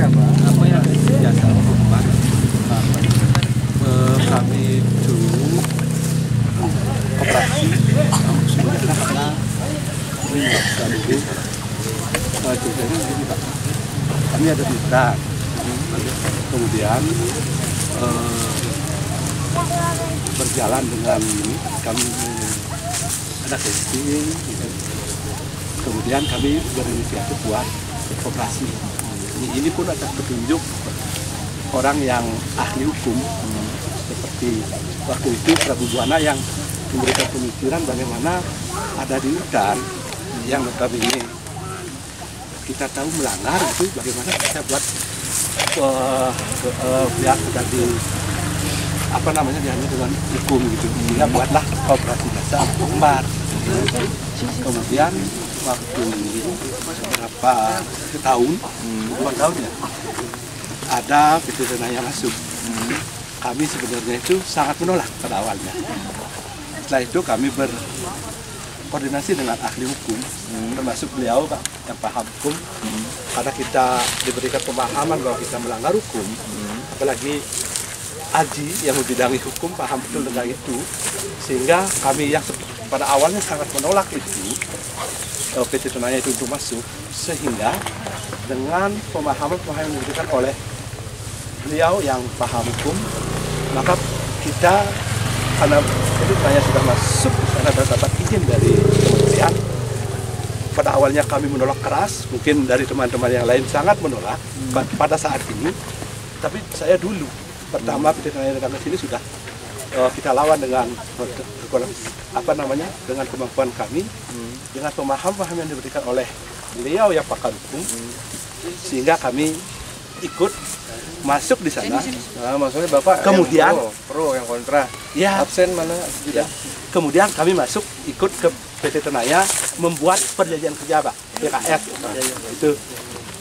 seperti apa? Apa yang biasa Pak? Kami dulu operasi karena ini bisa dulu tujuannya begini Pak. Kami ada di hutan, kemudian berjalan dengan ini, kami ada casting, gitu. Kemudian kami berinisiatif buat operasi. Ini pun ada petunjuk orang yang ahli hukum, seperti waktu itu Prabu Buana yang memberikan pemikiran bagaimana ada di hutan yang notabene kita tahu melanggar itu, bagaimana kita buat biar sudah di apa namanya diambil dengan hukum gitu. Sehingga buatlah operasi dasar kembar. Kemudian waktu beberapa tahun, 2 tahun ya, ada Petiternaya masuk. Kami sebenarnya itu sangat menolak pada awalnya. Setelah itu kami berkoordinasi dengan ahli hukum, termasuk beliau Pak yang paham hukum, karena kita diberikan pemahaman bahwa kita melanggar hukum, apalagi Aji yang membidangi hukum paham betul tentang itu, sehingga kami yang pada awalnya sangat menolak itu Petiternaya itu untuk masuk, sehingga dengan pemahaman-pemahaman yang diberikan oleh beliau yang paham hukum, maka kita karena Petiternaya sudah masuk karena dapat izin dari kementerian. Pada awalnya kami menolak keras, mungkin dari teman-teman yang lain sangat menolak pada saat ini, tapi saya dulu pertama Petiternaya datang ke sini sudah kita lawan dengan apa namanya, dengan kemampuan kami, dengan pemahaman yang diberikan oleh beliau yang pakar hukum, sehingga kami ikut masuk di sana. Nah, maksudnya Bapak kemudian yang pro yang kontra. Ya, Absen mana? ya. Kemudian kami masuk ikut ke Petiternaya membuat perjanjian kerja Pak, PKS. Itu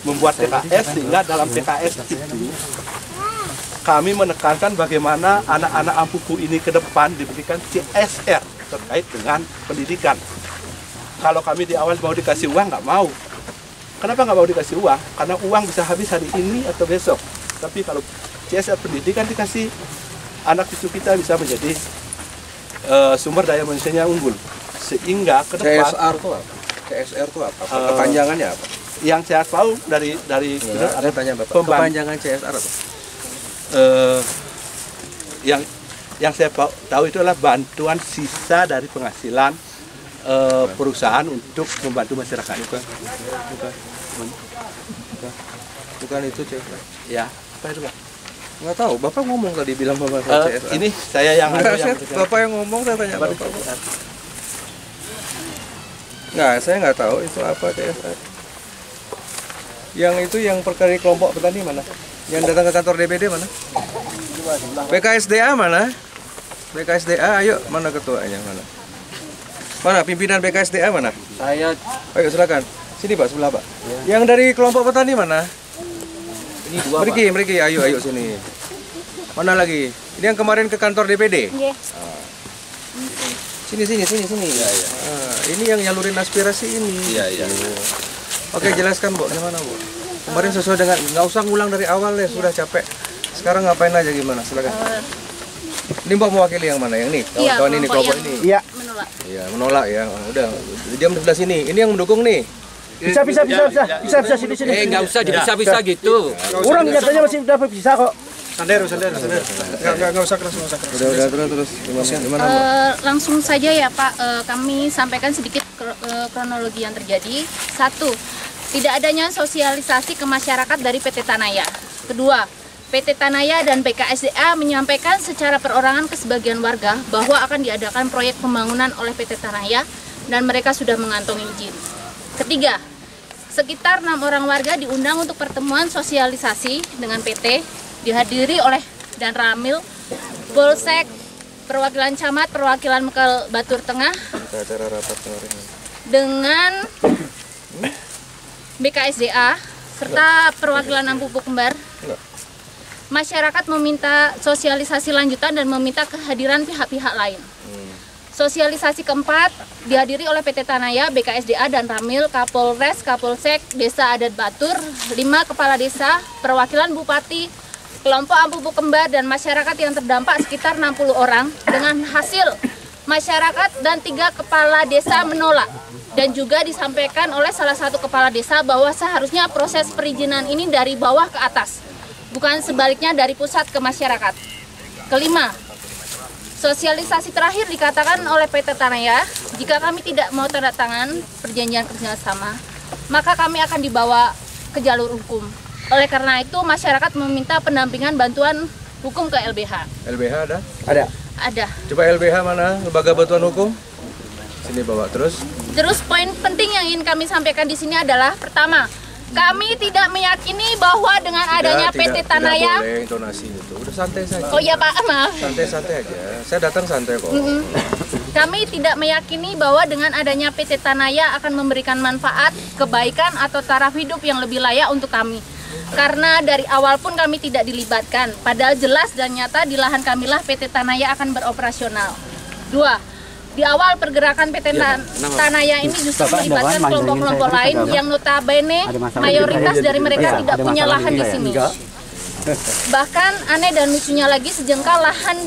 membuat PKS, sehingga dalam PKS itu kami menekankan bagaimana anak-anak ampuku ini ke depan diberikan CSR terkait dengan pendidikan. Kalau kami di awal mau dikasih uang, nggak mau. Kenapa nggak mau dikasih uang? Karena uang bisa habis hari ini atau besok. Tapi kalau CSR pendidikan dikasih, anak cucu kita bisa menjadi sumber daya manusianya unggul. Sehingga ke depan CSR itu apa? CSR itu apa? Kepanjangannya apa? Yang saya tahu dari Ada tanya Bapak. Kepanjangan CSR apa? Yang saya tahu itu adalah bantuan sisa dari penghasilan perusahaan untuk membantu masyarakat. Bukan itu CSR. Ya, apa itu Pak? Nggak tahu. Bapak ngomong tadi bilang Bapak CSR. Ini saya yang Bapak yang ngomong, saya tanya Bapak. Nggak, saya nggak tahu itu apa CSR. Yang itu yang perkara kelompok petani mana? Yang datang ke kantor DPD mana? BKSDA mana? BKSDA, ayo mana ketuanya mana? Mana pimpinan BKSDA mana? Saya. Ayo silakan. Sini Pak, sebelah Pak. Yang dari kelompok petani mana? Ini 2 Pak. Meriki, ayo sini. Mana lagi? Ini yang kemarin ke kantor DPD. Iya. Sini. Ya. Ini yang nyalurin aspirasi ini. Iya. Oke, jelaskan Bu, gimana Bu? Kemarin sesuai dengan, nggak usah ngulang dari awal ya, sudah capek. Sekarang ngapain aja gimana? Silakan. Ini Mbak mewakili yang mana? Yang ini? Kawan-kawan ini, kelompok ini? Iya. Iya, menolak ya. Udah, diam di sebelah sini. Ini yang mendukung nih. Bisa sini. Nggak usah bisa gitu. Orang nyatanya masih dapat bisa kok. Nggak usah keras. Udah, terus. Gimana Mbak? Langsung saja ya Pak, kami sampaikan sedikit kronologi yang terjadi. 1. Tidak adanya sosialisasi ke masyarakat dari Petiternaya. Kedua, Petiternaya dan BKSDA menyampaikan secara perorangan ke sebagian warga bahwa akan diadakan proyek pembangunan oleh Petiternaya dan mereka sudah mengantongi izin. Ketiga, sekitar 6 orang warga diundang untuk pertemuan sosialisasi dengan PT, dihadiri oleh Dan Ramil, Polsek, perwakilan camat, perwakilan Mekal Batur Tengah, Acara rapat kemarin. dengan BKSDA serta perwakilan Ampupu Kembar. Masyarakat meminta sosialisasi lanjutan dan meminta kehadiran pihak-pihak lain. Sosialisasi keempat dihadiri oleh PT Tanaya, BKSDA dan Ramil, Kapolres, Kapolsek, Desa Adat Batur, 5 kepala desa, perwakilan bupati, kelompok Ampubu Kembar dan masyarakat yang terdampak sekitar 60 orang dengan hasil masyarakat dan 3 kepala desa menolak. Dan juga disampaikan oleh salah satu kepala desa bahwa seharusnya proses perizinan ini dari bawah ke atas, bukan sebaliknya dari pusat ke masyarakat. Kelima, sosialisasi terakhir dikatakan oleh PT Tanaya, jika kami tidak mau tanda tangan perjanjian kerjasama, maka kami akan dibawa ke jalur hukum. Oleh karena itu, masyarakat meminta pendampingan bantuan hukum ke LBH. LBH ada? Ada. Ada. Coba LBH mana? Lembaga Bantuan Hukum? Sini bawa terus. Terus poin penting yang ingin kami sampaikan di sini adalah, pertama, kami tidak meyakini bahwa dengan adanya PT Tanaya. Tidak boleh intonasi itu. Udah santai saja. Oh iya Pak, maaf. Santai-santai aja. Saya datang santai kok. Kami tidak meyakini bahwa dengan adanya PT Tanaya akan memberikan manfaat, kebaikan atau taraf hidup yang lebih layak untuk kami. Karena dari awal pun kami tidak dilibatkan. Padahal jelas dan nyata di lahan kamilah PT Tanaya akan beroperasional. 2. Di awal pergerakan PT Tanaya ini justru melibatkan kelompok-kelompok lain yang notabene mayoritas dari mereka tidak punya lahan di sini. Bahkan aneh dan lucunya lagi, sejengkal lahan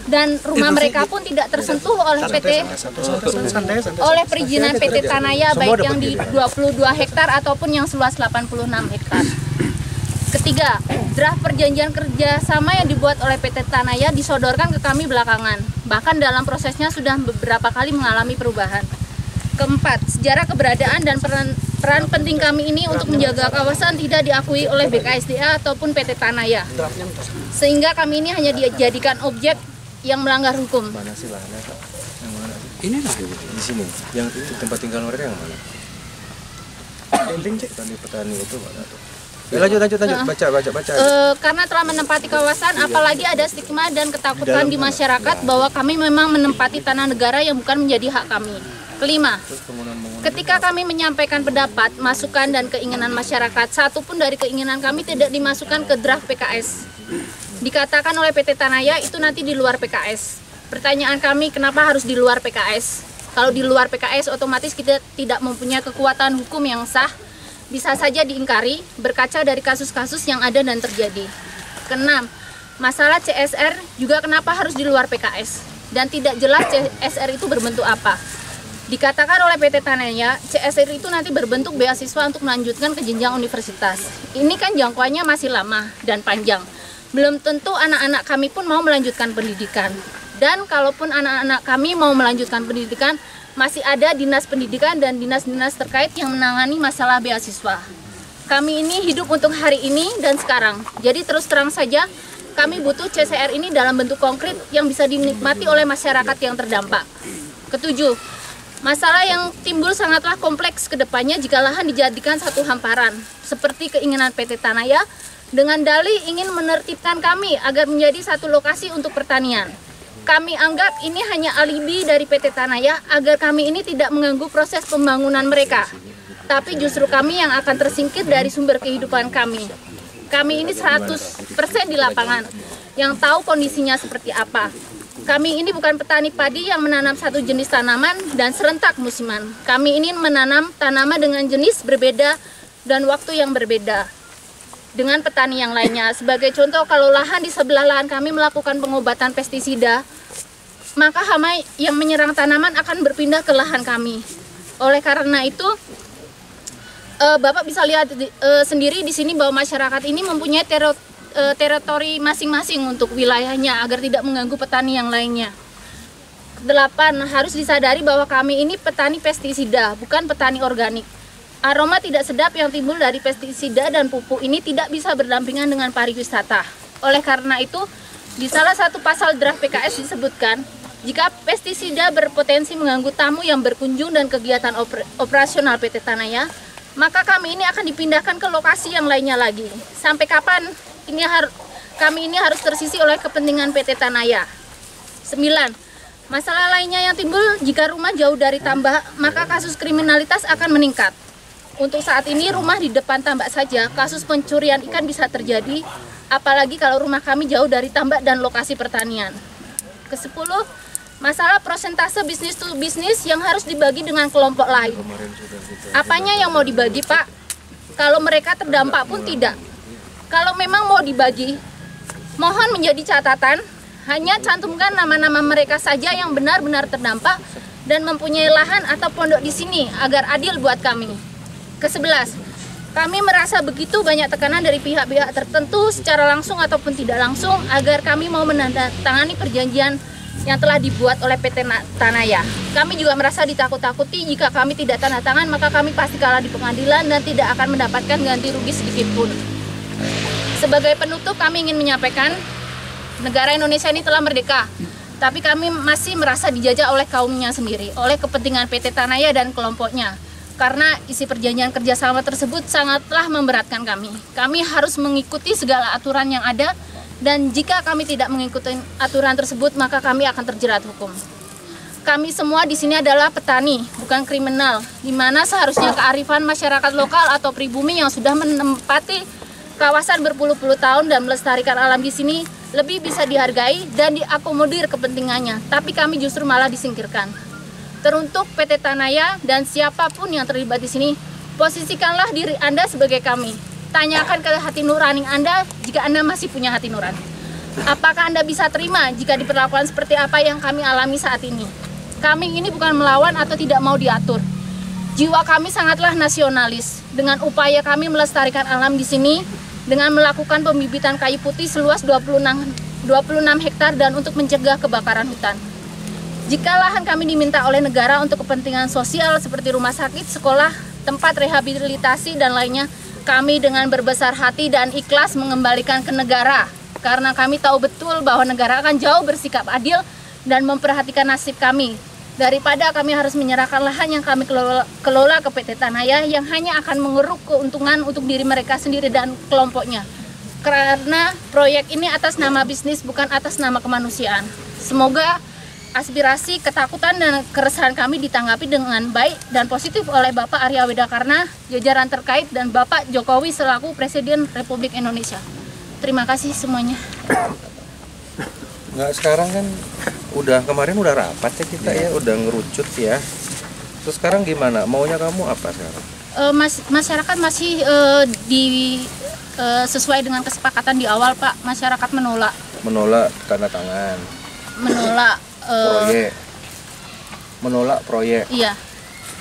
dan rumah mereka pun tidak tersentuh oleh perizinan PT Tanaya, baik yang di 22 hektar ataupun yang seluas 86 hektar. Ketiga, draft perjanjian kerjasama yang dibuat oleh PT Tanaya disodorkan ke kami belakangan. Bahkan dalam prosesnya sudah beberapa kali mengalami perubahan. Keempat, sejarah keberadaan dan peran penting kami ini untuk menjaga kawasan tidak diakui oleh BKSDA ataupun PT Tanaya. Sehingga kami ini hanya dijadikan objek yang melanggar hukum. Mana sih lahannya, Pak? Yang mana? Ini lah Di sini. Yang tempat tinggal mereka yang mana? Petani itu mana tuh? Ya, lanjut, baca. Karena telah menempati kawasan, apalagi ada stigma dan ketakutan di masyarakat bahwa kami memang menempati tanah negara yang bukan menjadi hak kami. Kelima, ketika kami menyampaikan pendapat, masukan dan keinginan masyarakat, satu pun dari keinginan kami tidak dimasukkan ke draft PKS. Dikatakan oleh PT Tanaya itu nanti di luar PKS. Pertanyaan kami, kenapa harus di luar PKS? Kalau di luar PKS, otomatis kita tidak mempunyai kekuatan hukum yang sah, bisa saja diingkari berkaca dari kasus-kasus yang ada dan terjadi. Keenam, masalah CSR juga kenapa harus di luar PKS dan tidak jelas CSR itu berbentuk apa. Dikatakan oleh PT Tanaya, CSR itu nanti berbentuk beasiswa untuk melanjutkan ke jenjang universitas. Ini kan jangkauannya masih lama dan panjang. Belum tentu anak-anak kami pun mau melanjutkan pendidikan. Dan kalaupun anak-anak kami mau melanjutkan pendidikan, masih ada dinas pendidikan dan dinas-dinas terkait yang menangani masalah beasiswa. Kami ini hidup untuk hari ini dan sekarang. Jadi terus terang saja, kami butuh CSR ini dalam bentuk konkret yang bisa dinikmati oleh masyarakat yang terdampak. Ketujuh, masalah yang timbul sangatlah kompleks ke depannya jika lahan dijadikan satu hamparan, seperti keinginan PT Tanaya dengan dalih ingin menertibkan kami agar menjadi satu lokasi untuk pertanian. Kami anggap ini hanya alibi dari PT Tanaya agar kami ini tidak mengganggu proses pembangunan mereka. Tapi justru kami yang akan tersingkir dari sumber kehidupan kami. Kami ini 100% di lapangan, yang tahu kondisinya seperti apa. Kami ini bukan petani padi yang menanam satu jenis tanaman dan serentak musiman. Kami ini menanam tanaman dengan jenis berbeda dan waktu yang berbeda dengan petani yang lainnya. Sebagai contoh, kalau lahan di sebelah lahan kami melakukan pengobatan pestisida, maka hama yang menyerang tanaman akan berpindah ke lahan kami. Oleh karena itu, Bapak bisa lihat sendiri di sini bahwa masyarakat ini mempunyai teritori masing-masing untuk wilayahnya agar tidak mengganggu petani yang lainnya. 8. Harus disadari bahwa kami ini petani pestisida, bukan petani organik. Aroma tidak sedap yang timbul dari pestisida dan pupuk ini tidak bisa berdampingan dengan pariwisata. Oleh karena itu, di salah satu pasal draft PKS disebutkan, jika pestisida berpotensi mengganggu tamu yang berkunjung dan kegiatan operasional PT Tanaya, maka kami ini akan dipindahkan ke lokasi yang lainnya lagi. Sampai kapan kami ini harus tersisi oleh kepentingan PT Tanaya. 9. Masalah lainnya yang timbul jika rumah jauh dari tambak, maka kasus kriminalitas akan meningkat. Untuk saat ini rumah di depan tambak saja, kasus pencurian ikan bisa terjadi, apalagi kalau rumah kami jauh dari tambak dan lokasi pertanian. Ke-10, Masalah persentase bisnis to bisnis yang harus dibagi dengan kelompok lain. Apanya yang mau dibagi, Pak? Kalau mereka terdampak pun tidak. Kalau memang mau dibagi, mohon menjadi catatan, hanya cantumkan nama-nama mereka saja yang benar-benar terdampak dan mempunyai lahan atau pondok di sini agar adil buat kami. Ke-11, kami merasa begitu banyak tekanan dari pihak-pihak tertentu secara langsung ataupun tidak langsung agar kami mau menandatangani perjanjian yang telah dibuat oleh PT Tanaya. Kami juga merasa ditakut-takuti jika kami tidak tanda tangan maka kami pasti kalah di pengadilan dan tidak akan mendapatkan ganti rugi sedikit pun. Sebagai penutup kami ingin menyampaikan negara Indonesia ini telah merdeka, tapi kami masih merasa dijajah oleh kaumnya sendiri, oleh kepentingan PT Tanaya dan kelompoknya. Karena isi perjanjian kerjasama tersebut sangatlah memberatkan kami. Kami harus mengikuti segala aturan yang ada, dan jika kami tidak mengikuti aturan tersebut, maka kami akan terjerat hukum. Kami semua di sini adalah petani, bukan kriminal, di mana seharusnya kearifan masyarakat lokal atau pribumi yang sudah menempati kawasan berpuluh-puluh tahun dan melestarikan alam di sini lebih bisa dihargai dan diakomodir kepentingannya. Tapi kami justru malah disingkirkan. Teruntuk PT Tanaya dan siapapun yang terlibat di sini, posisikanlah diri Anda sebagai kami. Tanyakan ke hati nurani Anda jika Anda masih punya hati nurani. Apakah Anda bisa terima jika diperlakukan seperti apa yang kami alami saat ini? Kami ini bukan melawan atau tidak mau diatur. Jiwa kami sangatlah nasionalis. Dengan upaya kami melestarikan alam di sini, dengan melakukan pembibitan kayu putih seluas 26 hektar dan untuk mencegah kebakaran hutan. Jika lahan kami diminta oleh negara untuk kepentingan sosial seperti rumah sakit, sekolah, tempat rehabilitasi, dan lainnya, kami dengan berbesar hati dan ikhlas mengembalikan ke negara. Karena kami tahu betul bahwa negara akan jauh bersikap adil dan memperhatikan nasib kami. Daripada kami harus menyerahkan lahan yang kami kelola ke PT Tanaya yang hanya akan mengeruk keuntungan untuk diri mereka sendiri dan kelompoknya. Karena proyek ini atas nama bisnis bukan atas nama kemanusiaan. Semoga aspirasi, ketakutan, dan keresahan kami ditanggapi dengan baik dan positif oleh Bapak Arya Widakarna, jajaran terkait, dan Bapak Jokowi selaku Presiden Republik Indonesia. Terima kasih semuanya. Nggak, sekarang kan kemarin udah rapat ya kita ya, udah ngerucut ya. Terus sekarang gimana? Maunya kamu apa sekarang? Masyarakat masih sesuai dengan kesepakatan di awal, Pak. Masyarakat menolak. Menolak tanda tangan. Menolak proyek. Iya.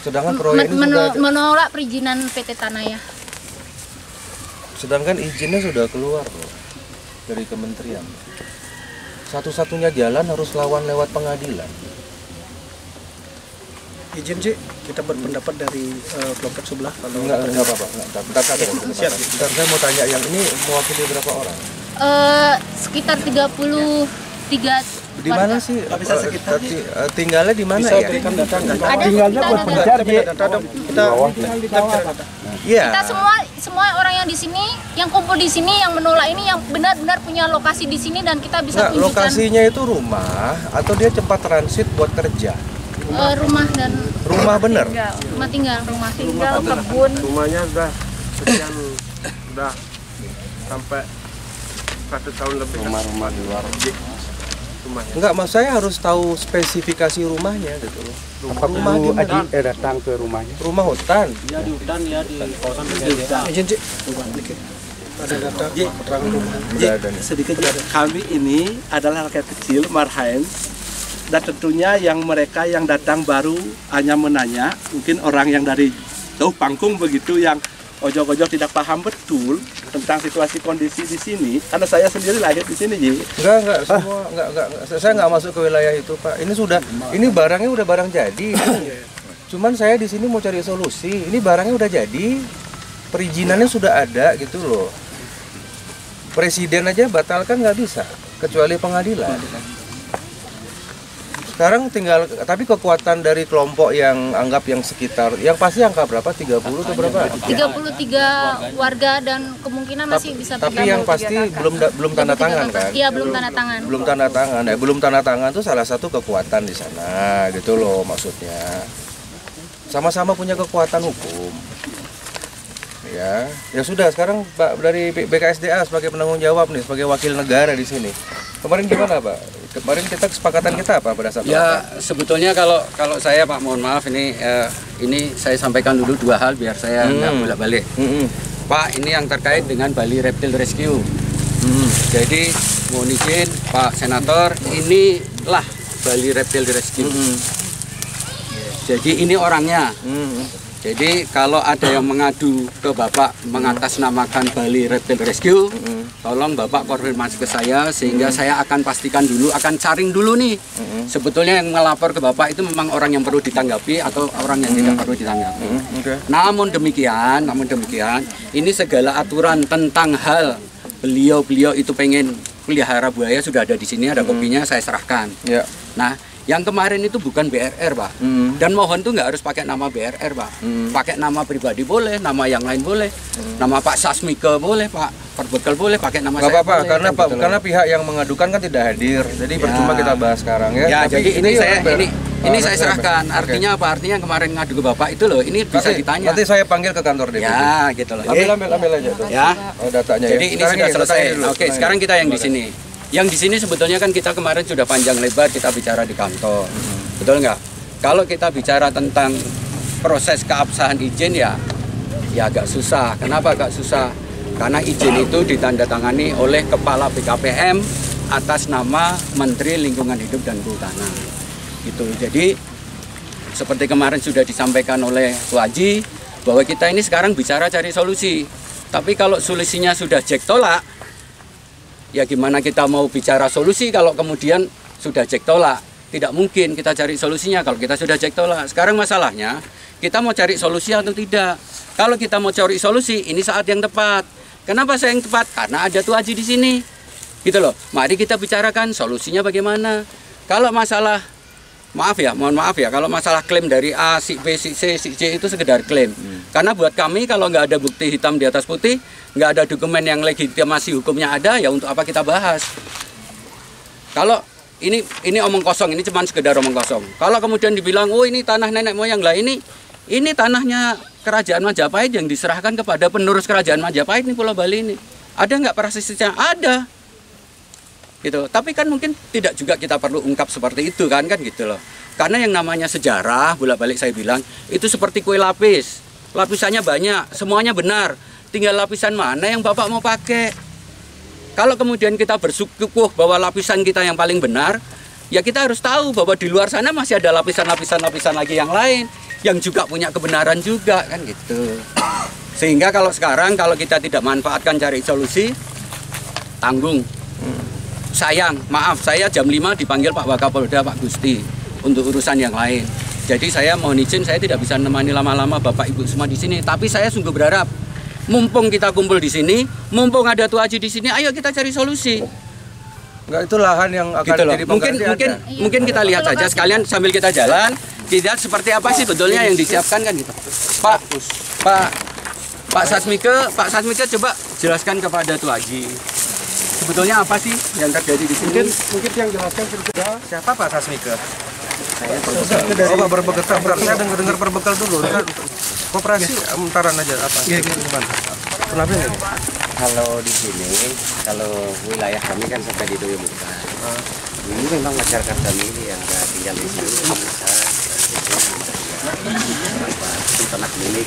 Sedangkan proyek ini sudah menolak perizinan PT Tanaya. Sedangkan izinnya sudah keluar loh dari kementerian. Satu-satunya jalan harus lewat pengadilan. Izin sih, kita berpendapat dari kelompok sebelah. Kalau enggak apa-apa. Bentar, saya mau tanya, yang ini mewakili berapa orang? Sekitar 33. Di mana sih? Bisa sekitar tinggalnya di mana ya? Tinggalnya buat pengejar kita semua orang yang di sini, yang kumpul di sini, yang menolak ini, yang benar-benar punya lokasi di sini dan kita bisa tunjukkan. Lokasinya itu rumah atau dia tempat transit buat kerja? Rumah bener? Rumah tinggal, kebun. Rumahnya udah sampai 1 tahun lebih. Rumah di luar. Enggak, mas saya harus tahu spesifikasi rumahnya gitu loh. Rumah datang ke rumahnya. Rumah hutan. Ya di hutan, ya di kawasan Izin sih. Ada data keterangan rumah. Sedikit kami ini adalah rakyat kecil, marhaen. Dan tentunya yang mereka yang datang baru hanya menanya, mungkin orang yang dari jauh panggung begitu yang ojo-ojo tidak paham betul tentang situasi kondisi di sini, karena saya sendiri lahir di sini, Ji. Enggak, saya nggak masuk ke wilayah itu, Pak. Ini barangnya udah barang jadi. Cuman saya di sini mau cari solusi. Ini barangnya udah jadi, perizinannya sudah ada gitu loh. Presiden aja batalkan nggak bisa, kecuali pengadilan. Sekarang tinggal, tapi kekuatan dari kelompok yang anggap yang sekitar, yang pasti angka berapa? 30 atau berapa? 33 warga dan kemungkinan masih bisa. Tapi yang pasti belum tanda tangan kan? Iya, belum tanda tangan. Belum tanda tangan. Nah, belum tanda tangan itu salah satu kekuatan di sana, gitu loh maksudnya. Sama-sama punya kekuatan hukum. Ya sudah, sekarang Pak dari BKSDA sebagai penanggung jawab nih, sebagai wakil negara di sini. Kemarin gimana Pak? Kemarin kesepakatan kita apa pada saat Ya sebetulnya kalau saya Pak, mohon maaf ini saya sampaikan dulu dua hal biar saya nggak bolak-balik. Pak, ini yang terkait dengan Bali Reptile Rescue. Jadi mohon izin Pak Senator, inilah Bali Reptile Rescue. Jadi ini orangnya. Jadi kalau ada yang mengadu ke Bapak mengatasnamakan Bali Reptile Rescue, tolong Bapak konfirmasi ke saya sehingga saya akan pastikan dulu, akan caring dulu nih. Sebetulnya yang melapor ke Bapak itu memang orang yang perlu ditanggapi atau orang yang tidak perlu ditanggapi. Namun demikian, ini segala aturan tentang hal beliau itu pengen pelihara buaya sudah ada di sini, ada kopinya, saya serahkan. Nah, yang kemarin itu bukan BRR, Pak. Dan mohon tuh nggak harus pakai nama BRR, Pak. Pakai nama pribadi boleh, nama yang lain boleh. Nama Pak Sasmike boleh, Pak. Perbekal boleh, pakai nama saya apa-apa, boleh. karena pihak yang mengadukan kan tidak hadir. Jadi percuma kita bahas sekarang ya. Ya, jadi ini saya serahkan. Artinya apa? Artinya kemarin ngadu ke Bapak itu loh, ini bisa ditanya. Nanti saya panggil ke kantor DPD. Ya, gitu loh. Ambil aja tuh. Ya. Datanya. Jadi ini sudah selesai. Oke, sekarang kita yang di sini. Yang di sini sebetulnya kan kita kemarin sudah panjang lebar kita bicara di kantor, betul nggak? Kalau kita bicara tentang proses keabsahan izin ya agak susah. Kenapa agak susah? Karena izin itu ditandatangani oleh Kepala BKPM atas nama Menteri Lingkungan Hidup dan Kehutanan. Gitu. Jadi seperti kemarin sudah disampaikan oleh Bu Haji bahwa kita ini sekarang bicara cari solusi. Tapi kalau solusinya sudah jek tolak, ya gimana kita mau bicara solusi kalau kemudian sudah cek tolak? Tidak mungkin kita cari solusinya kalau kita sudah cek tolak. Sekarang masalahnya, kita mau cari solusi atau tidak? Kalau kita mau cari solusi, ini saat yang tepat. Kenapa saya yang tepat? Karena ada Tuh Haji di sini. Gitu loh. Mari kita bicarakan solusinya bagaimana. Kalau masalah, mohon maaf ya, kalau masalah klaim dari A, si B, si C, si C itu sekedar klaim. Karena buat kami kalau nggak ada bukti hitam di atas putih, nggak ada dokumen yang legitimasi hukumnya ada, ya untuk apa kita bahas? Kalau ini omong kosong, ini cuma sekedar omong kosong. Kalau kemudian dibilang, oh ini tanah nenek moyang lah, ini tanahnya Kerajaan Majapahit yang diserahkan kepada penerus Kerajaan Majapahit nih Pulau Bali ini. Ada nggak prasisnya? Ada. Gitu. Tapi kan mungkin tidak juga kita perlu ungkap seperti itu kan gitu loh. Karena yang namanya sejarah, bolak-balik saya bilang, itu seperti kue lapis. Lapisannya banyak, semuanya benar. Tinggal lapisan mana yang Bapak mau pakai. Kalau kemudian kita bersyukur bahwa lapisan kita yang paling benar, ya kita harus tahu bahwa di luar sana masih ada lapisan-lapisan lagi yang lain yang juga punya kebenaran juga kan gitu. Sehingga kalau sekarang kalau kita tidak manfaatkan cari solusi, tanggung. Sayang, maaf, saya jam 5 dipanggil Pak Wakapolda, Pak Gusti untuk urusan yang lain. Jadi saya mohon izin, saya tidak bisa menemani lama-lama Bapak Ibu semua di sini. Tapi saya sungguh berharap, mumpung kita kumpul di sini, mumpung ada Tuh Haji di sini, ayo kita cari solusi. Enggak, itu lahan yang akan gitu jadi mungkin kita lihat saja sekalian sambil kita jalan, lihat seperti apa sih sebetulnya yang disiapkan kan gitu. Pak Sasmike coba jelaskan kepada Tuh Haji. Sebetulnya apa sih yang terjadi di sini? Mungkin yang jelaskan kita. Siapa Pak Sasmike? Saya Pak berbekal. Saya dengar berbekal dulu. Koperasi entaran aja apa? Iya, kenapa ini? Kalau di sini, kalau wilayah kami kan sampai di Doi Muka. Ini memang masyarakat kami ini yang tinggal di sini bisa ternak milik.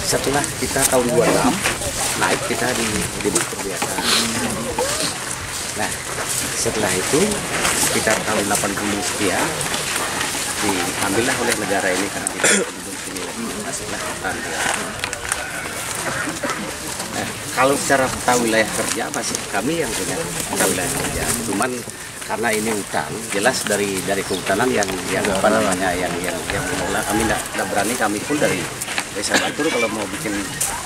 Setelah kita tahun 26 naik kita di bukit biasa. Nah, setelah itu sekitar tahun 80 sekian diambillah oleh negara ini karena kita penduduk sini setelah hutan. Nah, kalau secara peta wilayah kerja masih kami yang punya peta wilayah kerja. Cuman karena ini hutan, jelas dari kehutanan yang apa namanya yang mengelola kami tidak berani, kami pun dari Desa Batur kalau mau bikin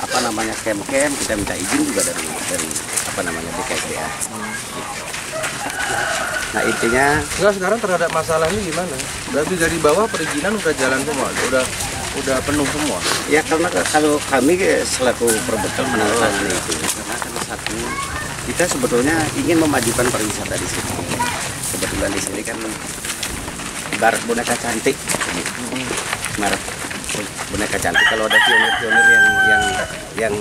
apa namanya camp kita minta izin juga dari apa namanya BKSDA. Gitu. Nah intinya sekarang terhadap masalah ini gimana? Berarti dari bawah perizinan udah jalan semua, udah penuh semua. Ya karena kalau kami selaku perbekal menandatangani itu, karena satu kita sebetulnya ingin memajukan pariwisata di sini. Kebetulan di sini kan ibarat boneka cantik, ibarat boneka cantik. Kalau ada pionir-pionir yang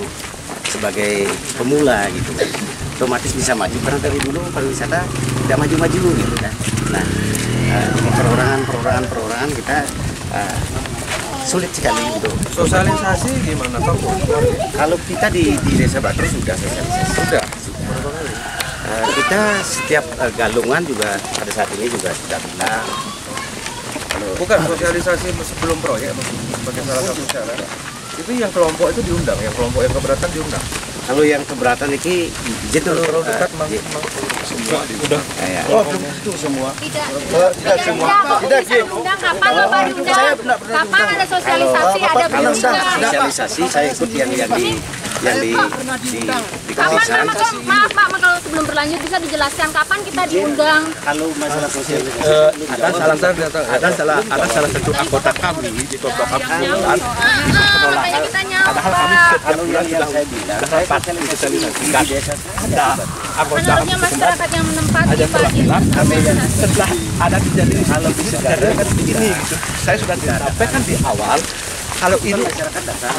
sebagai pemula gitu kan, otomatis bisa maju karena dari dulu pariwisata tidak maju-maju gitu kan. Nah, jadi perorangan kita sulit sekali gitu. Sosialisasi gimana Pak? Kalau kita di Desa Batur sudah sosialisasi. Sudah. Kita setiap galungan juga pada saat ini juga sudah bilang. Bukan sosialisasi sebelum proyek sebagai salah satu cara. Itu yang kelompok itu diundang, yang kelompok yang keberatan diundang. Kalau yang keberatan ini izin dulu. Dekat Udah. Oh, belum itu semua. Tidak semua. Tidak diundang. Kapan Bapak diundang? Kapan ada sosialisasi? Ada berundang. Sosialisasi saya ikut yang di Kapan maaf Pak, kalau sebelum berlanjut bisa dijelaskan kapan kita diundang? Kalau masalah sosialisasi ada salah satu anggota kami di kelompok kami Makanya kita nyapa. kalau yang saya bilang saya sosialisasikan Menurutnya masyarakat yang menempati Pak setelah ada kejadian kalau bisa kan begini gitu. Saya sudah sampaikan di awal kalau ini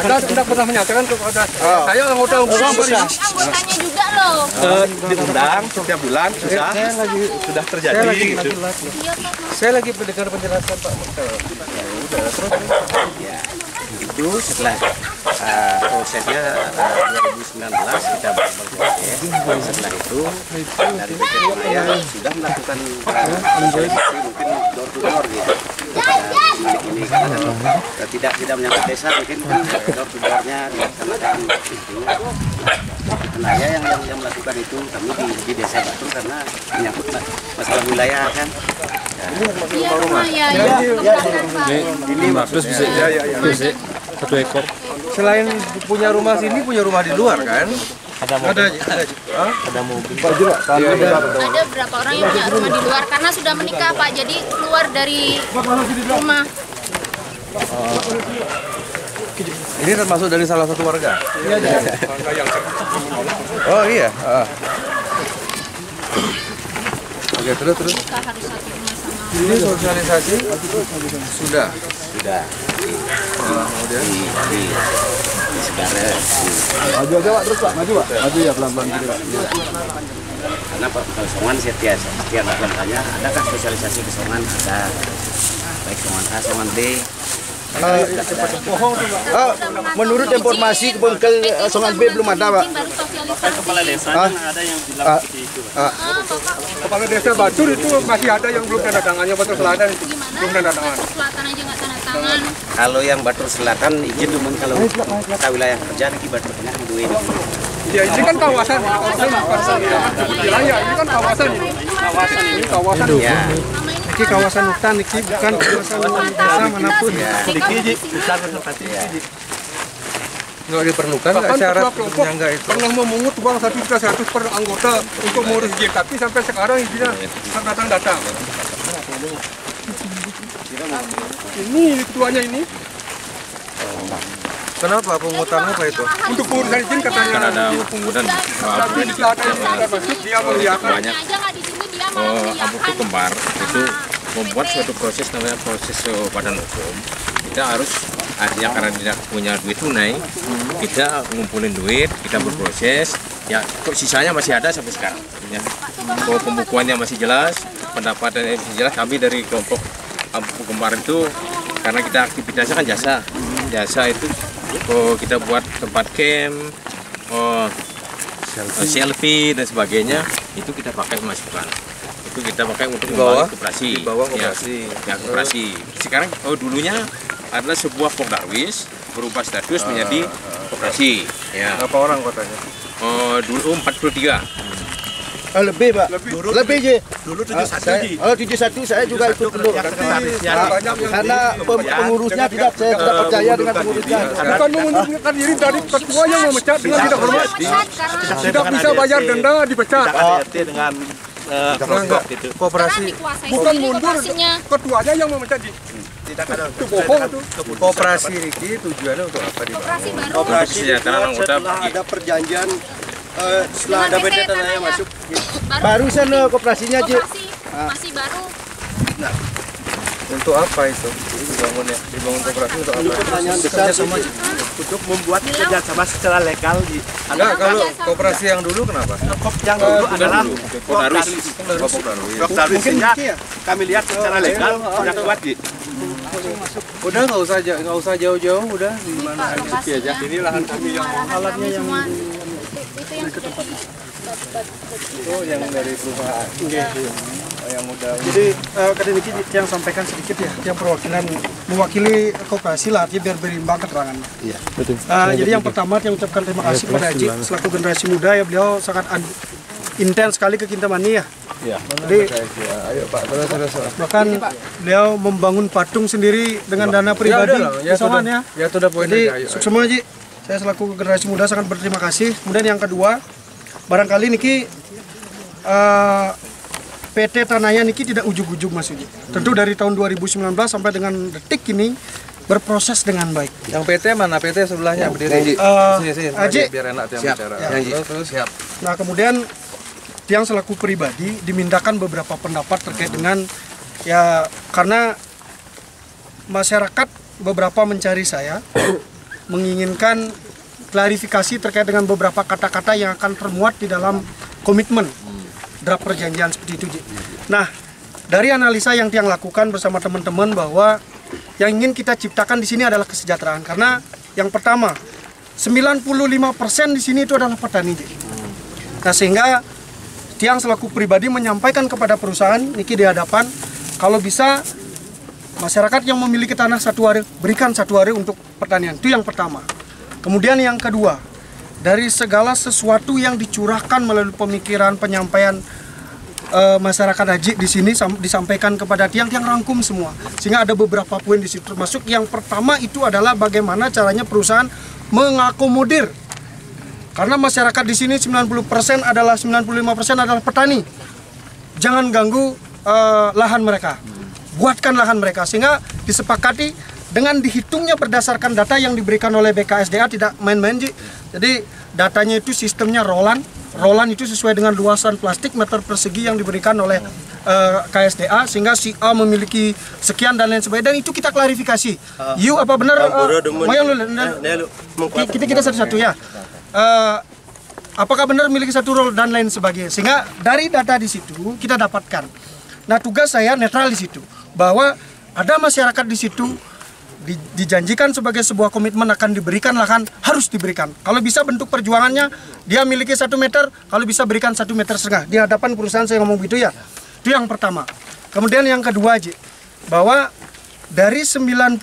Anda tidak pernah menyatakan kepada saya anggota anggotanya juga loh. diundang setiap bulan sudah terjadi gitu. Saya lagi mendengar penjelasan Pak Mekal. ya itu setelah prosesnya 2019 kita berproses. Setelah itu dari PT Maya sudah melakukan sosialisasi mungkin door to door gitu. Ini tidak menyangkut desa mungkin door to doornya dilaksanakan itu. Naya yang melakukan itu kami di Desa Batur karena menyangkut masalah wilayah kan. Iya rumah ya. ini terus bisa ya. 1 ekor. Selain punya rumah sini, punya rumah di luar kan? Ada mobil. Ada berapa orang yang punya rumah di luar karena sudah menikah Pak, jadi keluar dari rumah. Ini termasuk dari salah satu warga? Oh iya. Oke, terus. Kita harus satu rumah sama. Ini sosialisasi sudah. Kemudian di Segara Maju aja Pak, terus Pak, maju ya pelan-pelan gitu Pak. karena Songan setiap bulannya ada kan sosialisasi ke Songan, ada baik Songan A, Songan B. Menurut informasi ke Songan B belum ada Pak. Kepala desa ada yang bilang seperti itu. Kepala Desa Batur itu masih ada yang belum tanda tangannya Batur Selatan itu. Belum tanda tangan. Selatan aja nggak tanda tangan. Kalau yang Batur Selatan izin cuma kalau kita wilayah kerja di Batur Tengah dua ini. Ya ini kan kawasan bukan wilayah, ini kan kawasan ini. Ini kawasan. Ya. Ini kawasan hutan, ini bukan kawasan desa manapun. Nggak diperlukan nggak Bahkan syarat ketua kelompok penyangga itu? pernah memungut uang 1.100 per anggota untuk mengurus GIG, tapi sampai sekarang izinnya datang. Ini ketuanya ini Kenapa pungutan apa itu? untuk pengurusan izin katanya. Ada pungutan Tapi setelah ada yang sudah masuk dia mengiyakan. banyak Aja nggak di sini dia mau abu kembar itu membuat suatu proses namanya proses badan hukum. Kita harus artinya karena tidak punya duit tunai, kita ngumpulin duit, kita berproses. Ya, kok sisanya masih ada sampai sekarang. Ya, kok pembukuannya masih jelas, pendapatannya masih jelas. Kami dari kelompok abu kembar itu karena kita aktivitasnya kan jasa itu kita buat tempat camp, selfie dan sebagainya itu kita pakai masukan. Itu kita pakai untuk membangun koperasi. Di bawah koperasi. Ya, koperasi. Sekarang dulunya adalah sebuah Pokdarwis berubah status menjadi koperasi. Ya. Berapa orang kotanya? Dulu 43. Lebih Pak, lebih je. Dulu 71 71 saya juga ikut dulu. Karena pengurusnya saya tidak percaya dengan pengurusnya. bukan mengundurkan diri dari ketua yang memecat dengan tidak hormat. Tidak bisa bayar denda dipecat. Dengan Koperasi. Bukan mundur, ketuanya yang memecat. Itu bohong itu. Koperasi Riki tujuannya untuk apa di bawah? Operasi baru. Koperasi kesejahteraan anggota ada perjanjian setelah Dengan ada PT PT Tanaya masuk. Baru Barusan koperasinya je. koperasi masih baru. Untuk apa itu? Dibangun koperasi untuk apa? Pertanyaan besar sama untuk membuat kerjasama secara legal di Enggak, kalau koperasi yang dulu kenapa? yang dulu adalah Mungkin kami lihat secara legal sudah kuat Ji. udah nggak usah jauh-jauh, udah di mana aja. Ini lahan kami yang alatnya yang yang dari perusahaan. Yang udah. Jadi kadang ini yang sampaikan sedikit ya, yang perwakilan mewakili koperasi lah, artinya biar berimbang keterangannya. Iya, betul. Jadi yang pertama yang ucapkan terima kasih kepada Haji selaku generasi muda ya, beliau sangat intens sekali ke Kintamani ya. Iya. Jadi Ayo Pak, terus. bahkan beliau membangun patung sendiri dengan dana pribadi bersama ya. Ya sudah poin Jadi aja. sukses semua Haji. Saya selaku generasi muda sangat berterima kasih. Kemudian yang kedua, barangkali niki PT Tanaya niki tidak ujug-ujug Mas Uji. Tentu dari tahun 2019 sampai dengan detik ini berproses dengan baik. Yang PT mana? PT sebelahnya berdiri. Sini, Haji. biar enak yang bicara. Terus siap. Nah kemudian Tiang selaku pribadi dimintakan beberapa pendapat terkait dengan ya, karena masyarakat beberapa mencari saya menginginkan klarifikasi terkait dengan beberapa kata-kata yang akan termuat di dalam komitmen draft perjanjian seperti itu. Nah dari analisa yang Tiang lakukan bersama teman-teman bahwa yang ingin kita ciptakan di sini adalah kesejahteraan, karena yang pertama 95% di sini itu adalah petani. Nah sehingga Tiang selaku pribadi menyampaikan kepada perusahaan niki di hadapan, kalau bisa masyarakat yang memiliki tanah 1 hari berikan 1 hari untuk pertanian. Itu yang pertama. Kemudian yang kedua, dari segala sesuatu yang dicurahkan melalui pemikiran penyampaian masyarakat Haji di sini disampaikan kepada Tiang rangkum semua. Sehingga ada beberapa poin di situ. Termasuk yang pertama itu adalah bagaimana caranya perusahaan mengakomodir. Karena masyarakat di sini 95% adalah petani. Jangan ganggu lahan mereka. Buatkan lahan mereka sehingga disepakati dengan dihitungnya berdasarkan data yang diberikan oleh BKSDA, tidak main-main Ji. Jadi datanya itu sistemnya rolan itu sesuai dengan luasan plastik meter persegi yang diberikan oleh KSDA, sehingga si A memiliki sekian dan lain sebagainya, dan itu kita klarifikasi. You apa benar? Kita satu-satu ya. Apakah benar memiliki 1 rol dan lain sebagainya, sehingga dari data di situ kita dapatkan. Nah tugas saya netral di situ, bahwa ada masyarakat di situ dijanjikan sebagai sebuah komitmen akan diberikan lahan, harus diberikan. Kalau bisa bentuk perjuangannya dia miliki 1 meter, kalau bisa berikan 1,5 meter di hadapan perusahaan, saya ngomong gitu ya. Itu yang pertama. Kemudian yang kedua Ji, bahwa dari 95%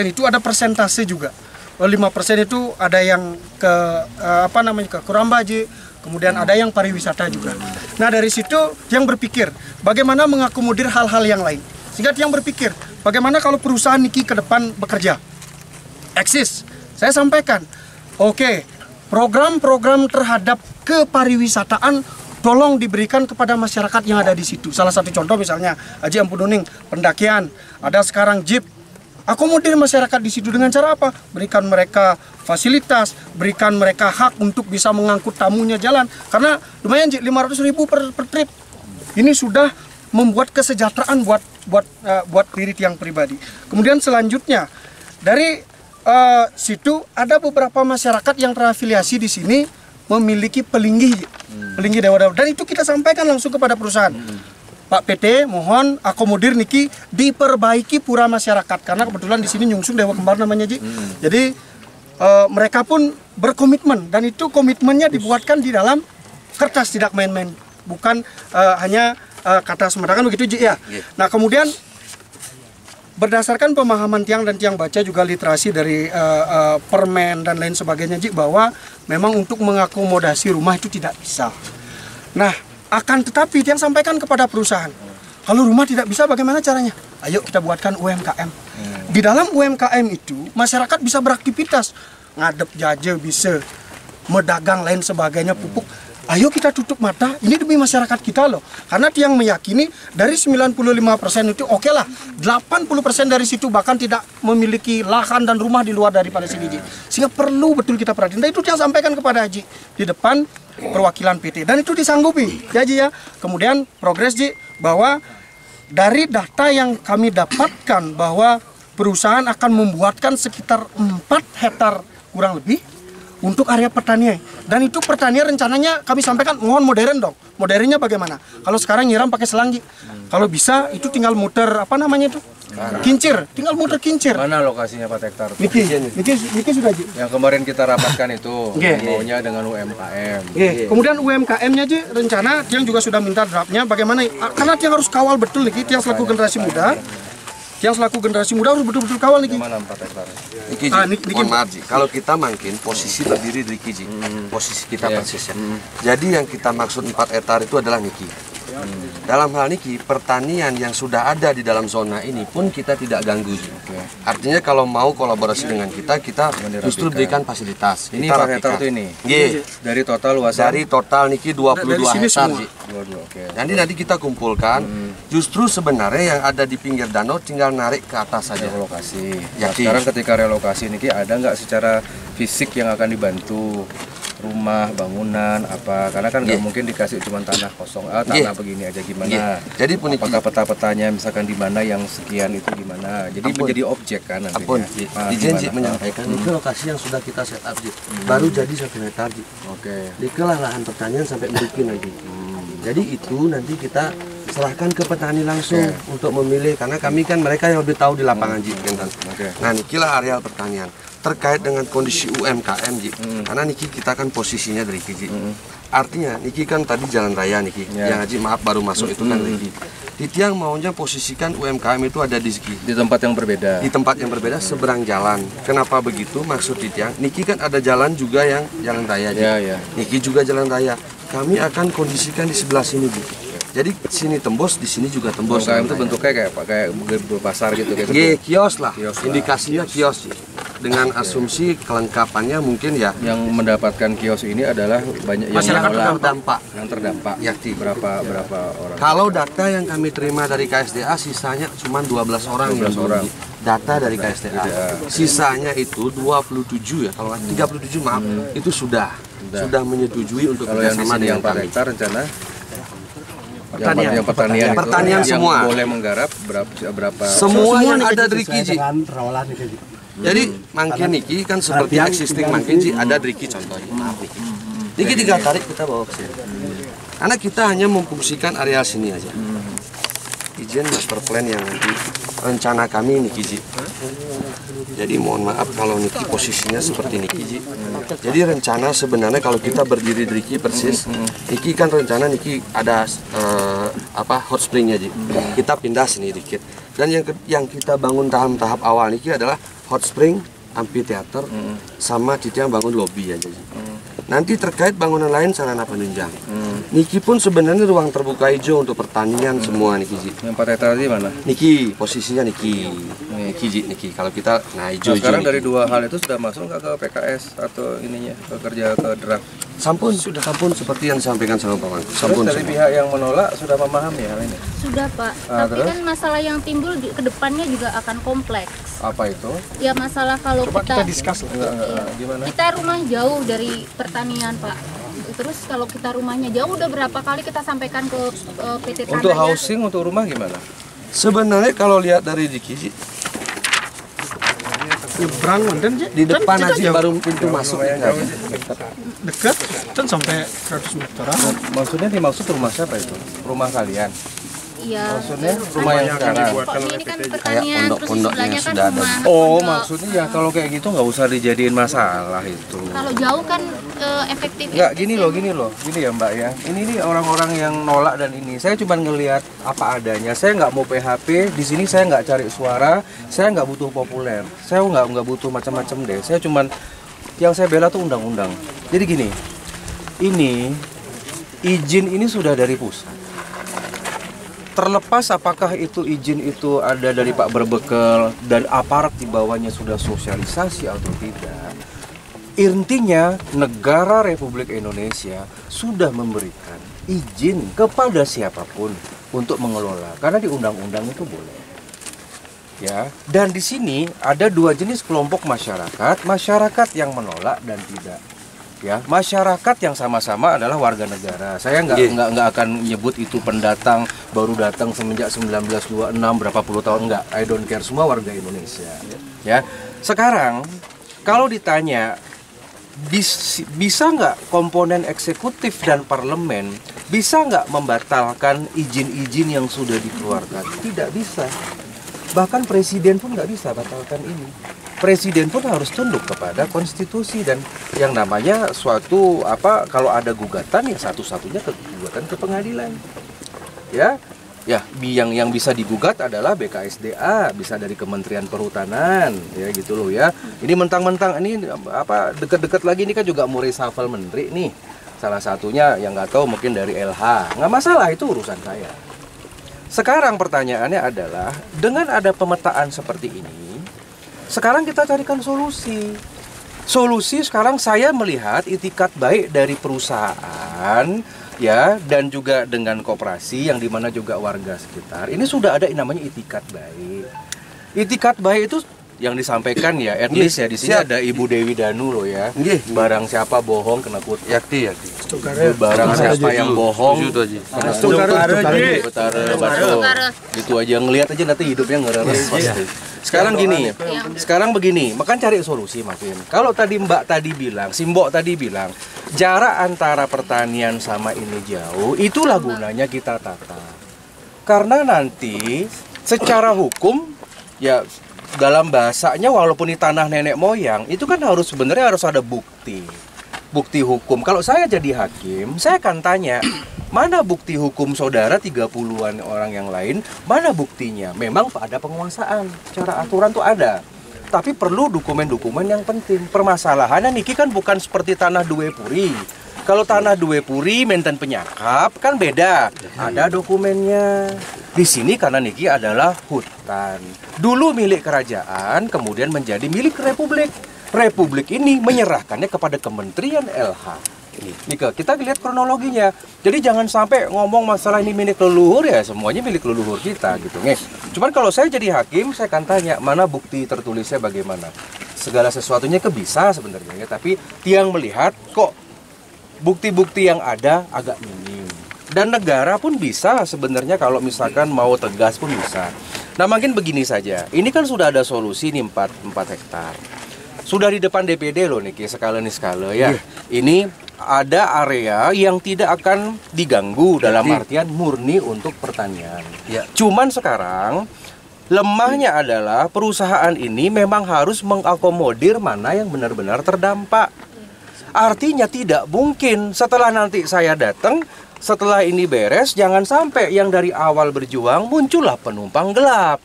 itu ada persentase juga. 5% itu ada yang ke ke Kuramba Ji, kemudian ada yang pariwisata juga. Nah dari situ yang berpikir bagaimana mengakomodir hal-hal yang lain, sehingga yang berpikir bagaimana kalau perusahaan niki ke depan bekerja eksis. Saya sampaikan, oke, program-program terhadap kepariwisataan tolong diberikan kepada masyarakat yang ada di situ. Salah satu contoh misalnya Haji Ampununing, pendakian, ada sekarang jeep. Akomodir masyarakat di situ dengan cara apa? Berikan mereka fasilitas, berikan mereka hak untuk bisa mengangkut tamunya jalan. Karena lumayan 500.000 per trip. Ini sudah membuat kesejahteraan buat diri Tiang pribadi. Kemudian selanjutnya dari situ ada beberapa masyarakat yang terafiliasi di sini memiliki pelinggih dewa-dewa, dan itu kita sampaikan langsung kepada perusahaan. Pak PT mohon akomodir niki diperbaiki pura masyarakat, karena kebetulan di sini nyungsung dewa kembar namanya Ji. Jadi mereka pun berkomitmen, dan itu komitmennya dibuatkan di dalam kertas, tidak main-main, bukan hanya kata sembarangan begitu Ji ya. Nah kemudian berdasarkan pemahaman Tiang dan Tiang baca juga literasi dari permen dan lain sebagainya Ji, bahwa memang untuk mengakomodasi rumah itu tidak bisa. Nah akan tetapi Tiang sampaikan kepada perusahaan, kalau rumah tidak bisa bagaimana caranya? Ayo kita buatkan UMKM. Di dalam UMKM itu masyarakat bisa beraktivitas, ngadep jaje bisa, medagang lain sebagainya, pupuk. Ayo kita tutup mata, ini demi masyarakat kita loh. Karena Tiang meyakini dari 95% itu oke lah, 80% dari situ bahkan tidak memiliki lahan dan rumah di luar daripada sini. Sehingga perlu betul kita perhatiin. Dan itu Tiang sampaikan kepada Haji di depan perwakilan PT, dan itu disanggupi ya Ji ya. Kemudian progres Ji, bahwa dari data yang kami dapatkan bahwa perusahaan akan membuatkan sekitar 4 hektar kurang lebih untuk area pertanian. Dan itu pertanian rencananya kami sampaikan mohon modern dong. Modernnya bagaimana? Kalau sekarang nyiram pakai selang, kalau bisa itu tinggal muter apa namanya itu? Kincir, tinggal muter kincir. Mana lokasinya 4 hektar? Niki sudah Ji. Yang kemarin kita rapatkan itu Nggih. maunya dengan UMKM. Kemudian UMKM-nya Ji, rencana Tiang juga sudah minta draftnya bagaimana, karena Tiang harus kawal betul nih, Tiang selaku generasi muda. Yang selaku generasi muda harus betul-betul kawal nih. Mana 4 hektar? Niki, mohon maaf Ji, kalau kita makin posisi berdiri dari Niki, posisi kita persis ya. Jadi yang kita maksud 4 hektar itu adalah Niki. Dalam hal Niki, pertanian yang sudah ada di dalam zona ini pun kita tidak ganggu Ji. Artinya kalau mau kolaborasi dengan kita justru berikan fasilitas. Ini Kita 4 hektar itu ini? Dari total luasan? Dari total Niki 22 hektar Ji. 22, oke. Nanti kita kumpulkan, justru sebenarnya yang ada di pinggir danau tinggal narik ke atas saja. Relokasi. Ya, Sekarang ketika relokasi ini ada nggak secara fisik yang akan dibantu? Rumah, bangunan, apa? Karena kan nggak mungkin dikasih cuma tanah kosong, tanah begini aja gimana? Jadi pun apakah peta-petanya misalkan di mana yang sekian itu gimana? Jadi menjadi objek kan nantinya. Izin Ji menyampaikan, itu lokasi yang sudah kita set up Ji. Baru jadi 1 hektar Ji. Oke. Dikelah lahan pertanian sampai bikin lagi. Jadi itu nanti kita serahkan ke petani langsung untuk memilih, karena kami kan mereka yang lebih tahu di lapangan Ji. Nah, nikilah areal pertanian. Terkait dengan kondisi UMKM Ji, karena Niki kita kan posisinya dari Niki Ji. Artinya Niki kan tadi jalan raya Niki, yang Haji maaf baru masuk itu kan Niki. Di Tiang maunya posisikan UMKM itu ada di Niki. Di tempat yang berbeda. Di tempat yang berbeda seberang jalan. Kenapa begitu? Maksud di Tiang, Niki kan ada jalan juga yang jalan raya Ji. Niki juga jalan raya. Kami akan kondisikan di sebelah sini Ji. Jadi sini tembus, di sini juga tembus. UMKM itu bentuknya kayak pasar gitu kayak gitu. Kios lah. Indikasinya kios Ji. Dengan asumsi kelengkapannya mungkin ya yang mendapatkan kios ini adalah banyak yang masyarakat terdampak. Yang terdampak. Ya, berapa orang? Kalau data yang kami terima dari KSDA sisanya cuma 12 orang. 12 orang. Data dari KSDA. Sisanya itu 27 ya, kalau 37 maaf, itu sudah menyetujui untuk kerjasama dengan yang 4 hektar rencana pertanian yang semua boleh menggarap berapa semua yang ada dari Kiji. Jadi mangkin Niki kan seperti existing mangkin sih ada Driki contohnya. Niki tinggal tarik kita bawa ke sini. Karena kita hanya memfungsikan area sini aja. Izin master plan yang nanti rencana kami Niki Ji. Jadi mohon maaf kalau Niki posisinya seperti Niki Ji. Jadi rencana sebenarnya kalau kita berdiri Driki persis, Niki kan rencana Niki ada hot springnya Ji. Kita pindah sini dikit. Dan yang kita bangun tahap awal Niki adalah hot spring, amphitheater, sama Citiang bangun lobby aja. Nanti terkait bangunan lain sarana penunjang. Niki pun sebenarnya ruang terbuka hijau untuk pertanian semua Niki Ji. Yang 4 hektar di mana? Niki posisinya Niki. Niki Ji, Niki. Kalau kita hijau. Sekarang dari dua hal itu sudah masuk nggak ke PKS atau ininya ke kerja ke draft? Sampun seperti yang disampaikan sama Pak Wangku. Sampun. Dari pihak yang menolak sudah memahami hal ini? Sudah Pak. Tapi kan masalah yang timbul ke depannya juga akan kompleks. Apa itu? Ya masalah kalau kita discuss gimana? Kita rumah jauh dari pertanian Pak. Terus kalau kita rumahnya jauh udah berapa kali kita sampaikan ke PT Tanah. Untuk housing, untuk rumah gimana? Sebenarnya kalau lihat dari Diki di depan aja baru pintu masuk dekat kan sampai 100 meteran. Maksudnya dimaksud rumah siapa itu? Rumah kalian? Iya. Maksudnya rumah yang sekarang? Ini kan pertanian terus di sebelahnya kan rumah. Oh, maksudnya ya kalau kayak gitu nggak usah dijadiin masalah itu. Kalau jauh kan efektif. Nggak, gini loh, gini ya Mbak ya. Ini nih orang-orang yang nolak dan ini. Saya cuma ngelihat apa adanya. Saya nggak mau PHP. Di sini saya nggak cari suara. Saya nggak butuh populer. Saya nggak butuh macam-macam deh. Saya cuma yang saya bela tuh undang-undang. Jadi gini, ini izin ini sudah dari pusat. Terlepas apakah itu izin itu ada dari Pak Berbekel dan aparat di bawahnya sudah sosialisasi atau tidak, intinya negara Republik Indonesia sudah memberikan izin kepada siapapun untuk mengelola, karena di undang-undang itu boleh. Ya, dan di sini ada dua jenis kelompok masyarakat yang menolak dan tidak. Ya, masyarakat yang sama-sama adalah warga negara. Saya nggak akan nyebut itu pendatang baru datang semenjak 1926 berapa puluh tahun, nggak. I don't care, semua warga Indonesia. Ya, sekarang Kalau ditanya bisa nggak komponen eksekutif dan parlemen bisa nggak membatalkan izin-izin yang sudah dikeluarkan? Tidak bisa. Bahkan presiden pun nggak bisa batalkan ini. Presiden pun harus tunduk kepada konstitusi dan yang namanya suatu kalau ada gugatan ya satu-satunya gugatan ke pengadilan. Ya, yang bisa digugat adalah BKSDA, bisa dari Kementerian Perhutanan, ya gitu loh ya. Ini mentang-mentang ini deket-deket lagi ini kan juga mau reshuffle menteri nih. Salah satunya yang nggak tahu mungkin dari LH, nggak masalah itu urusan saya. Sekarang pertanyaannya adalah dengan ada pemetaan seperti ini, sekarang kita carikan solusi. Solusi sekarang saya melihat itikat baik dari perusahaan ya dan juga dengan koperasi yang dimana juga warga sekitar. Ini sudah ada yang namanya itikat baik. Itikat baik itu yang disampaikan ya, at least ya di sini ada Ibu Dewi Danu loh ya. Barang siapa bohong kena kut. Yakti. Barang siapa yang bohong kena gitu aja ngelihat aja nanti hidupnya ngereres pasti. Sekarang gini, sekarang begini, makan cari solusi makin. Kalau tadi Mbak tadi bilang, Simbok tadi bilang, jarak antara pertanian sama ini jauh, itulah gunanya kita tata. Karena nanti secara hukum, ya dalam bahasanya walaupun di tanah nenek moyang, itu kan sebenarnya harus ada bukti hukum. Kalau saya jadi hakim, saya akan tanya, mana bukti hukum saudara 30-an orang yang lain, mana buktinya? Memang ada penguasaan, secara aturan tuh ada. Tapi perlu dokumen-dokumen yang penting. Permasalahannya niki kan bukan seperti tanah Due Puri. Kalau tanah Due Puri, Menten Penyakap kan beda. Ada dokumennya. Di sini karena niki adalah hutan. Dulu milik kerajaan, kemudian menjadi milik Republik. Republik ini menyerahkannya kepada Kementerian LH. Nika, kita lihat kronologinya. Jadi jangan sampai ngomong masalah ini milik leluhur ya, semuanya milik leluhur kita gitu. Cuman kalau saya jadi hakim, saya akan tanya mana bukti tertulisnya bagaimana. Segala sesuatunya bisa sebenarnya ya, tapi tiang melihat kok bukti-bukti yang ada agak minim. Dan negara pun bisa sebenarnya kalau misalkan mau tegas pun bisa. Nah mungkin begini saja, ini kan sudah ada solusi nih 4 hektar. Sudah di depan DPD loh nih skala ya. Ini ada area yang tidak akan diganggu dalam artian murni untuk pertanian. Cuman sekarang lemahnya adalah perusahaan ini memang harus mengakomodir mana yang benar-benar terdampak. Artinya tidak mungkin setelah nanti saya datang, setelah ini beres, jangan sampai yang dari awal berjuang muncullah penumpang gelap.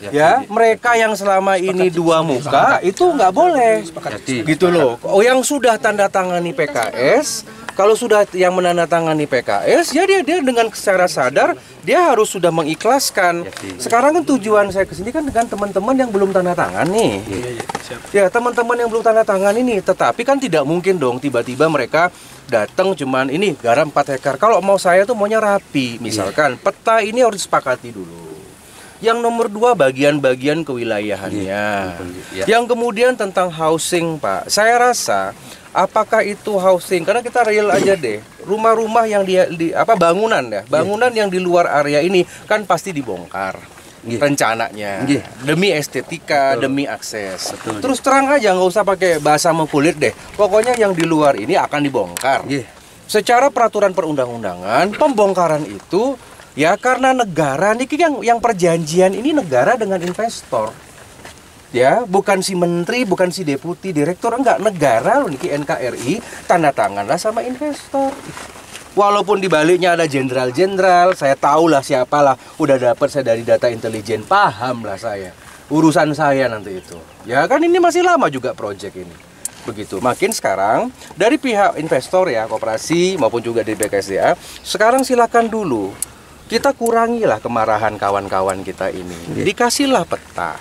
Ya, mereka yang selama ini dua muka itu nggak boleh, gitu loh. Yang sudah tanda tangani PKS, kalau sudah yang menandatangani PKS, ya dia dengan secara sadar dia harus sudah mengikhlaskan. Sekarang kan tujuan saya kesini kan dengan teman-teman yang belum tanda tangan nih. Ya teman-teman yang belum tanda tangan ini, tetapi kan tidak mungkin dong tiba-tiba mereka datang cuman ini garam 4 hektar. Kalau mau saya tuh maunya rapi, misalkan peta ini harus disepakati dulu. Yang nomor 2 bagian-bagian kewilayahannya. Yang kemudian tentang housing, Pak. Saya rasa apakah itu housing? Karena kita real aja deh. Rumah-rumah yang bangunan ya, bangunan yang di luar area ini kan pasti dibongkar. Rencananya demi estetika, demi akses. Terus terang aja, nggak usah pakai bahasa mengkulit deh. Pokoknya yang di luar ini akan dibongkar. Secara peraturan perundang-undangan, pembongkaran itu ya karena negara niki yang perjanjian ini negara dengan investor. Ya, bukan si menteri, bukan si deputi, direktur, enggak, negara loh niki NKRI tanda tanganlah sama investor. Walaupun di baliknya ada jenderal-jenderal, saya tahulah siapalah, udah dapat saya dari data intelijen, paham lah saya. Urusan saya nanti itu. Ya kan ini masih lama juga proyek ini. Begitu. Makin sekarang dari pihak investor ya, koperasi maupun juga dari BKSDA, sekarang silakan dulu kita kurangilah kemarahan kawan-kawan kita ini. Dikasihlah peta.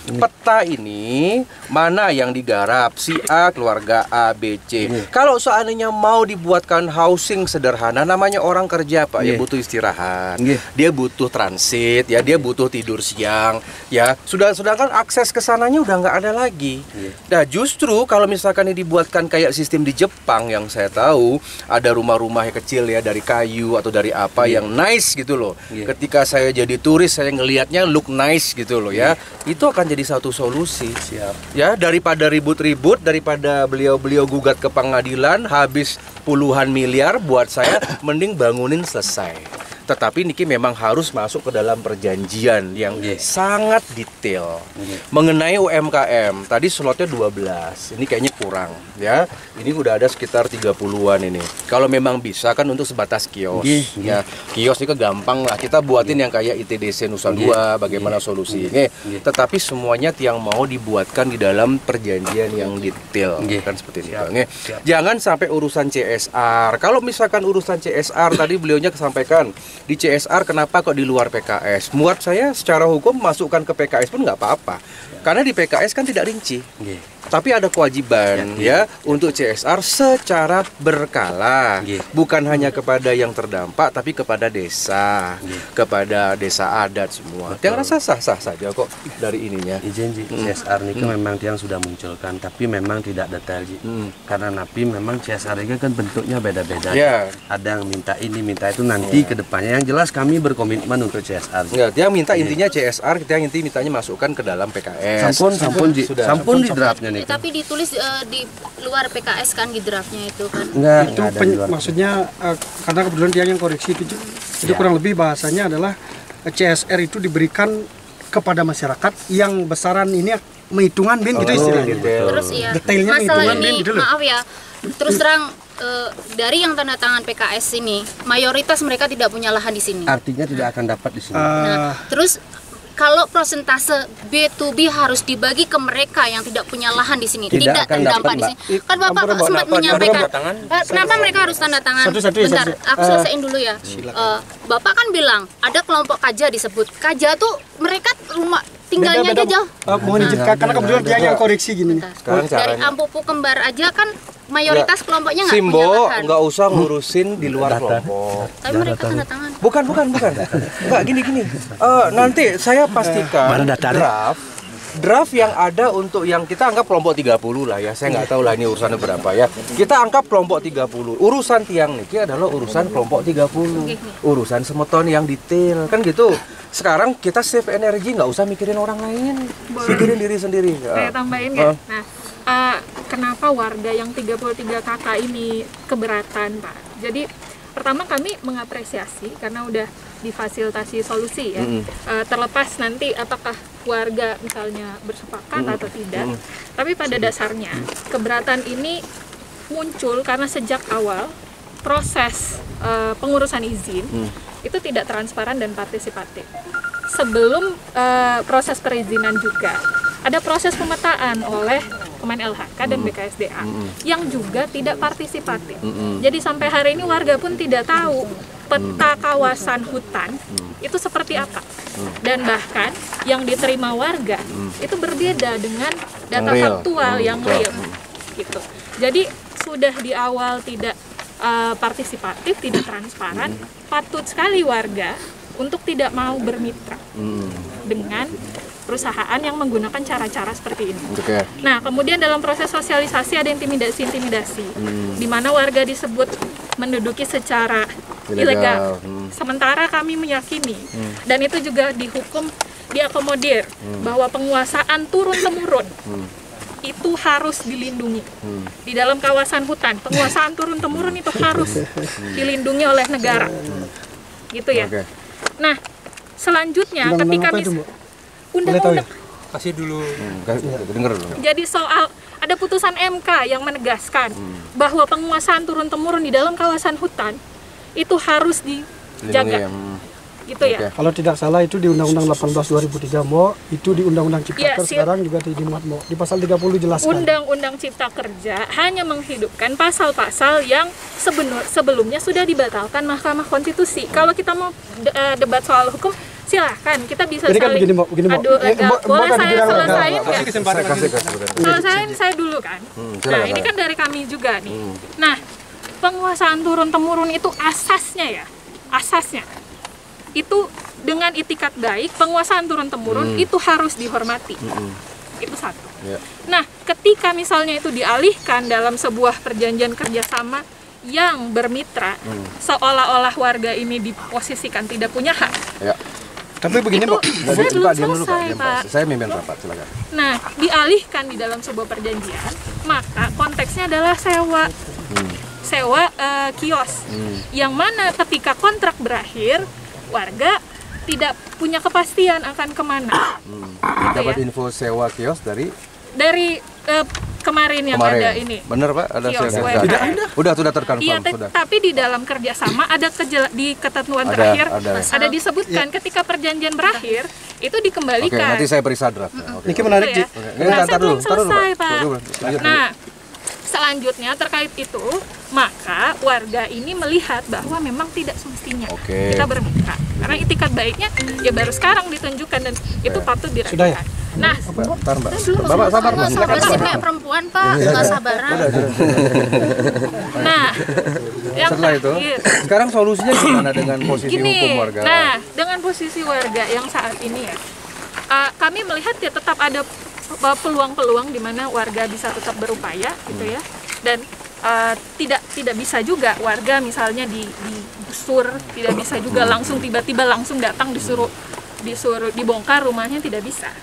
Peta ini mana yang digarap si A, keluarga A, B, C. Kalau seandainya mau dibuatkan housing sederhana, namanya orang kerja Pak, ya butuh istirahat. Dia butuh transit, ya dia butuh tidur siang, ya. Sedangkan akses ke sananya udah nggak ada lagi. Nah, justru kalau misalkan ini dibuatkan kayak sistem di Jepang yang saya tahu, ada rumah-rumah yang kecil ya dari kayu atau dari apa yang nice gitu loh. Ketika saya jadi turis saya ngelihatnya look nice gitu loh ya. Itu akan jadi satu solusi. Ya, daripada ribut-ribut, daripada beliau gugat ke pengadilan habis puluhan miliar, buat saya mending bangunin selesai. Tetapi niki memang harus masuk ke dalam perjanjian yang sangat detail mengenai UMKM. Tadi slotnya 12, ini kayaknya kurang ya. Ini udah ada sekitar 30-an ini. Kalau memang bisa kan untuk sebatas kios. Ya, kios ini gampang lah. Kita buatin yang kayak ITDC Nusa Dua, bagaimana solusinya. Tetapi semuanya yang mau dibuatkan di dalam perjanjian yang detail, kan seperti ini. Jangan sampai urusan CSR. Kalau misalkan urusan CSR tadi beliaunya kesampaikan di CSR kenapa kok di luar PKS? Muat saya secara hukum masukkan ke PKS pun nggak apa-apa. Karena di PKS kan tidak rinci. Tapi ada kewajiban ya untuk CSR secara berkala. Bukan hanya kepada yang terdampak tapi kepada desa, kepada desa adat semua. Yang rasa sah-sah saja kok dari ininya. Izin CSR ini memang yang sudah munculkan, tapi memang tidak detail. Karena napi memang CSR ini kan bentuknya beda-beda. Ada yang minta ini, minta itu nanti ke depannya. Yang jelas kami berkomitmen untuk CSR. Dia minta intinya CSR, kita mintanya masukkan ke dalam PKS. Sampun di draftnya nih. Tapi ditulis di luar PKS kan di draftnya itu kan. Itu maksudnya karena kebetulan dia yang koreksi itu kurang lebih bahasanya adalah CSR itu diberikan kepada masyarakat yang besaran ini menghitungan bin gitu istilahnya. Terus detailnya masalah bin ini gitu loh. maaf ya, terus terang dari yang tanda tangan PKS ini mayoritas mereka tidak punya lahan di sini. Artinya tidak akan dapat di sini. Nah, terus kalau persentase B2B harus dibagi ke mereka yang tidak punya lahan di sini, tidak terdampak di sini. Kan Bapak sempat menyampaikan, kenapa mereka harus tanda tangan? Bentar, aku selesaiin dulu ya. Bapak kan bilang ada kelompok Kaja disebut. Kaja tuh mereka rumah tinggalnya aja jauh. Mohon izin karena kebetulan dia yang koreksi gini. Dari Ampupu Kembar aja kan mayoritas kelompoknya nggak punya Simbo lahan. nggak usah ngurusin di luar kelompok. Tapi mereka tanda tangan. Bukan. Enggak, gini. Nanti saya pastikan draft yang ada untuk yang kita anggap kelompok 30 lah ya. Saya nggak tahu lah ini urusannya berapa ya. Kita anggap kelompok 30. Urusan tiang niki adalah urusan kelompok 30. Urusan semeton yang detail kan gitu. Sekarang kita save energi, nggak usah mikirin orang lain. Mikirin diri sendiri. Saya tambahin ya. Nah, kenapa warga yang 33 kakak ini keberatan, Pak? Jadi pertama kami mengapresiasi karena udah difasilitasi solusi ya. Terlepas nanti apakah warga misalnya bersepakat atau tidak, tapi pada dasarnya keberatan ini muncul karena sejak awal proses pengurusan izin itu tidak transparan dan partisipatif. Sebelum proses perizinan juga ada proses pemetaan oleh Kemen LHK dan BKSDA yang juga tidak partisipatif. Jadi sampai hari ini warga pun tidak tahu peta kawasan hutan itu seperti apa. Dan bahkan yang diterima warga itu berbeda dengan data faktual yang real. Gitu. Jadi sudah di awal tidak partisipatif, tidak transparan, patut sekali warga untuk tidak mau bermitra dengan perusahaan yang menggunakan cara-cara seperti ini. Nah, kemudian dalam proses sosialisasi ada intimidasi-intimidasi, di mana warga disebut menduduki secara ilegal. Sementara kami meyakini, dan itu juga dihukum, diakomodir, bahwa penguasaan turun-temurun itu harus dilindungi. Di dalam kawasan hutan, penguasaan turun-temurun itu harus dilindungi oleh negara. Gitu ya. Nah, selanjutnya ketika undang-undang kasih dulu denger dulu. Jadi soal ada putusan MK yang menegaskan bahwa penguasaan turun-temurun di dalam kawasan hutan itu harus dijaga. Gitu ya. Kalau tidak salah itu di Undang-Undang 18 2003 Mo, itu di Undang-Undang Cipta Kerja sekarang juga dimuat Mo. Di pasal 30 jelaskan. Undang-Undang Cipta Kerja hanya menghidupkan pasal-pasal yang sebelumnya sudah dibatalkan Mahkamah Konstitusi. Kalau kita mau debat soal hukum, silahkan, kita bisa jadi kan saling adu lega. Boleh saya selesaiin nggak? Selesaiin saya dulu kan. Nah, ini kan dari kami juga nih. Nah, penguasaan turun-temurun itu asasnya itu dengan itikat baik, penguasaan turun-temurun itu harus dihormati. Itu satu. Nah, ketika misalnya itu dialihkan dalam sebuah perjanjian kerjasama yang bermitra, seolah-olah warga ini diposisikan tidak punya hak. Tapi begini, itu Mbak. saya belum selesai, Pak. Saya mimpin rapat, silakan. Nah, dialihkan di dalam sebuah perjanjian, maka konteksnya adalah sewa. Sewa kios. Yang mana ketika kontrak berakhir, warga tidak punya kepastian akan kemana. Gitu Dapat ya. info sewa kios dari kemarin yang ada ini. Bener Pak, ada Kios sewa. UMKM. Tidak ada. Sudah terkonfirm. Iya, sudah. tapi di dalam kerjasama ada di ketentuan Ada, terakhir ada. disebutkan ketika perjanjian berakhir itu Oke, dikembalikan. nanti saya periksa draft. Oke. Niki menarik, Ji. Gitu ya. Nah, saya belum selesai, Pak. Lanjut. Nah, selanjutnya terkait itu, maka warga ini melihat bahwa memang tidak semestinya Oke. kita bermitra. Karena itikat baiknya ya baru sekarang ditunjukkan dan itu patut Sudah ya? diragukan. Nah, Bentar, Mbak. Bapak sabar, Mas. Masih kayak perempuan, Pak, nggak sabaran. nah, yang Setelah itu, terakhir, sekarang solusinya gimana dengan posisi gini, hukum warga? nah dengan posisi warga yang saat ini ya, kami melihat ya tetap ada peluang-peluang di mana warga bisa tetap berupaya gitu ya, dan tidak bisa juga warga misalnya digusur, tidak bisa juga langsung tiba-tiba langsung datang disuruh dibongkar rumahnya, tidak bisa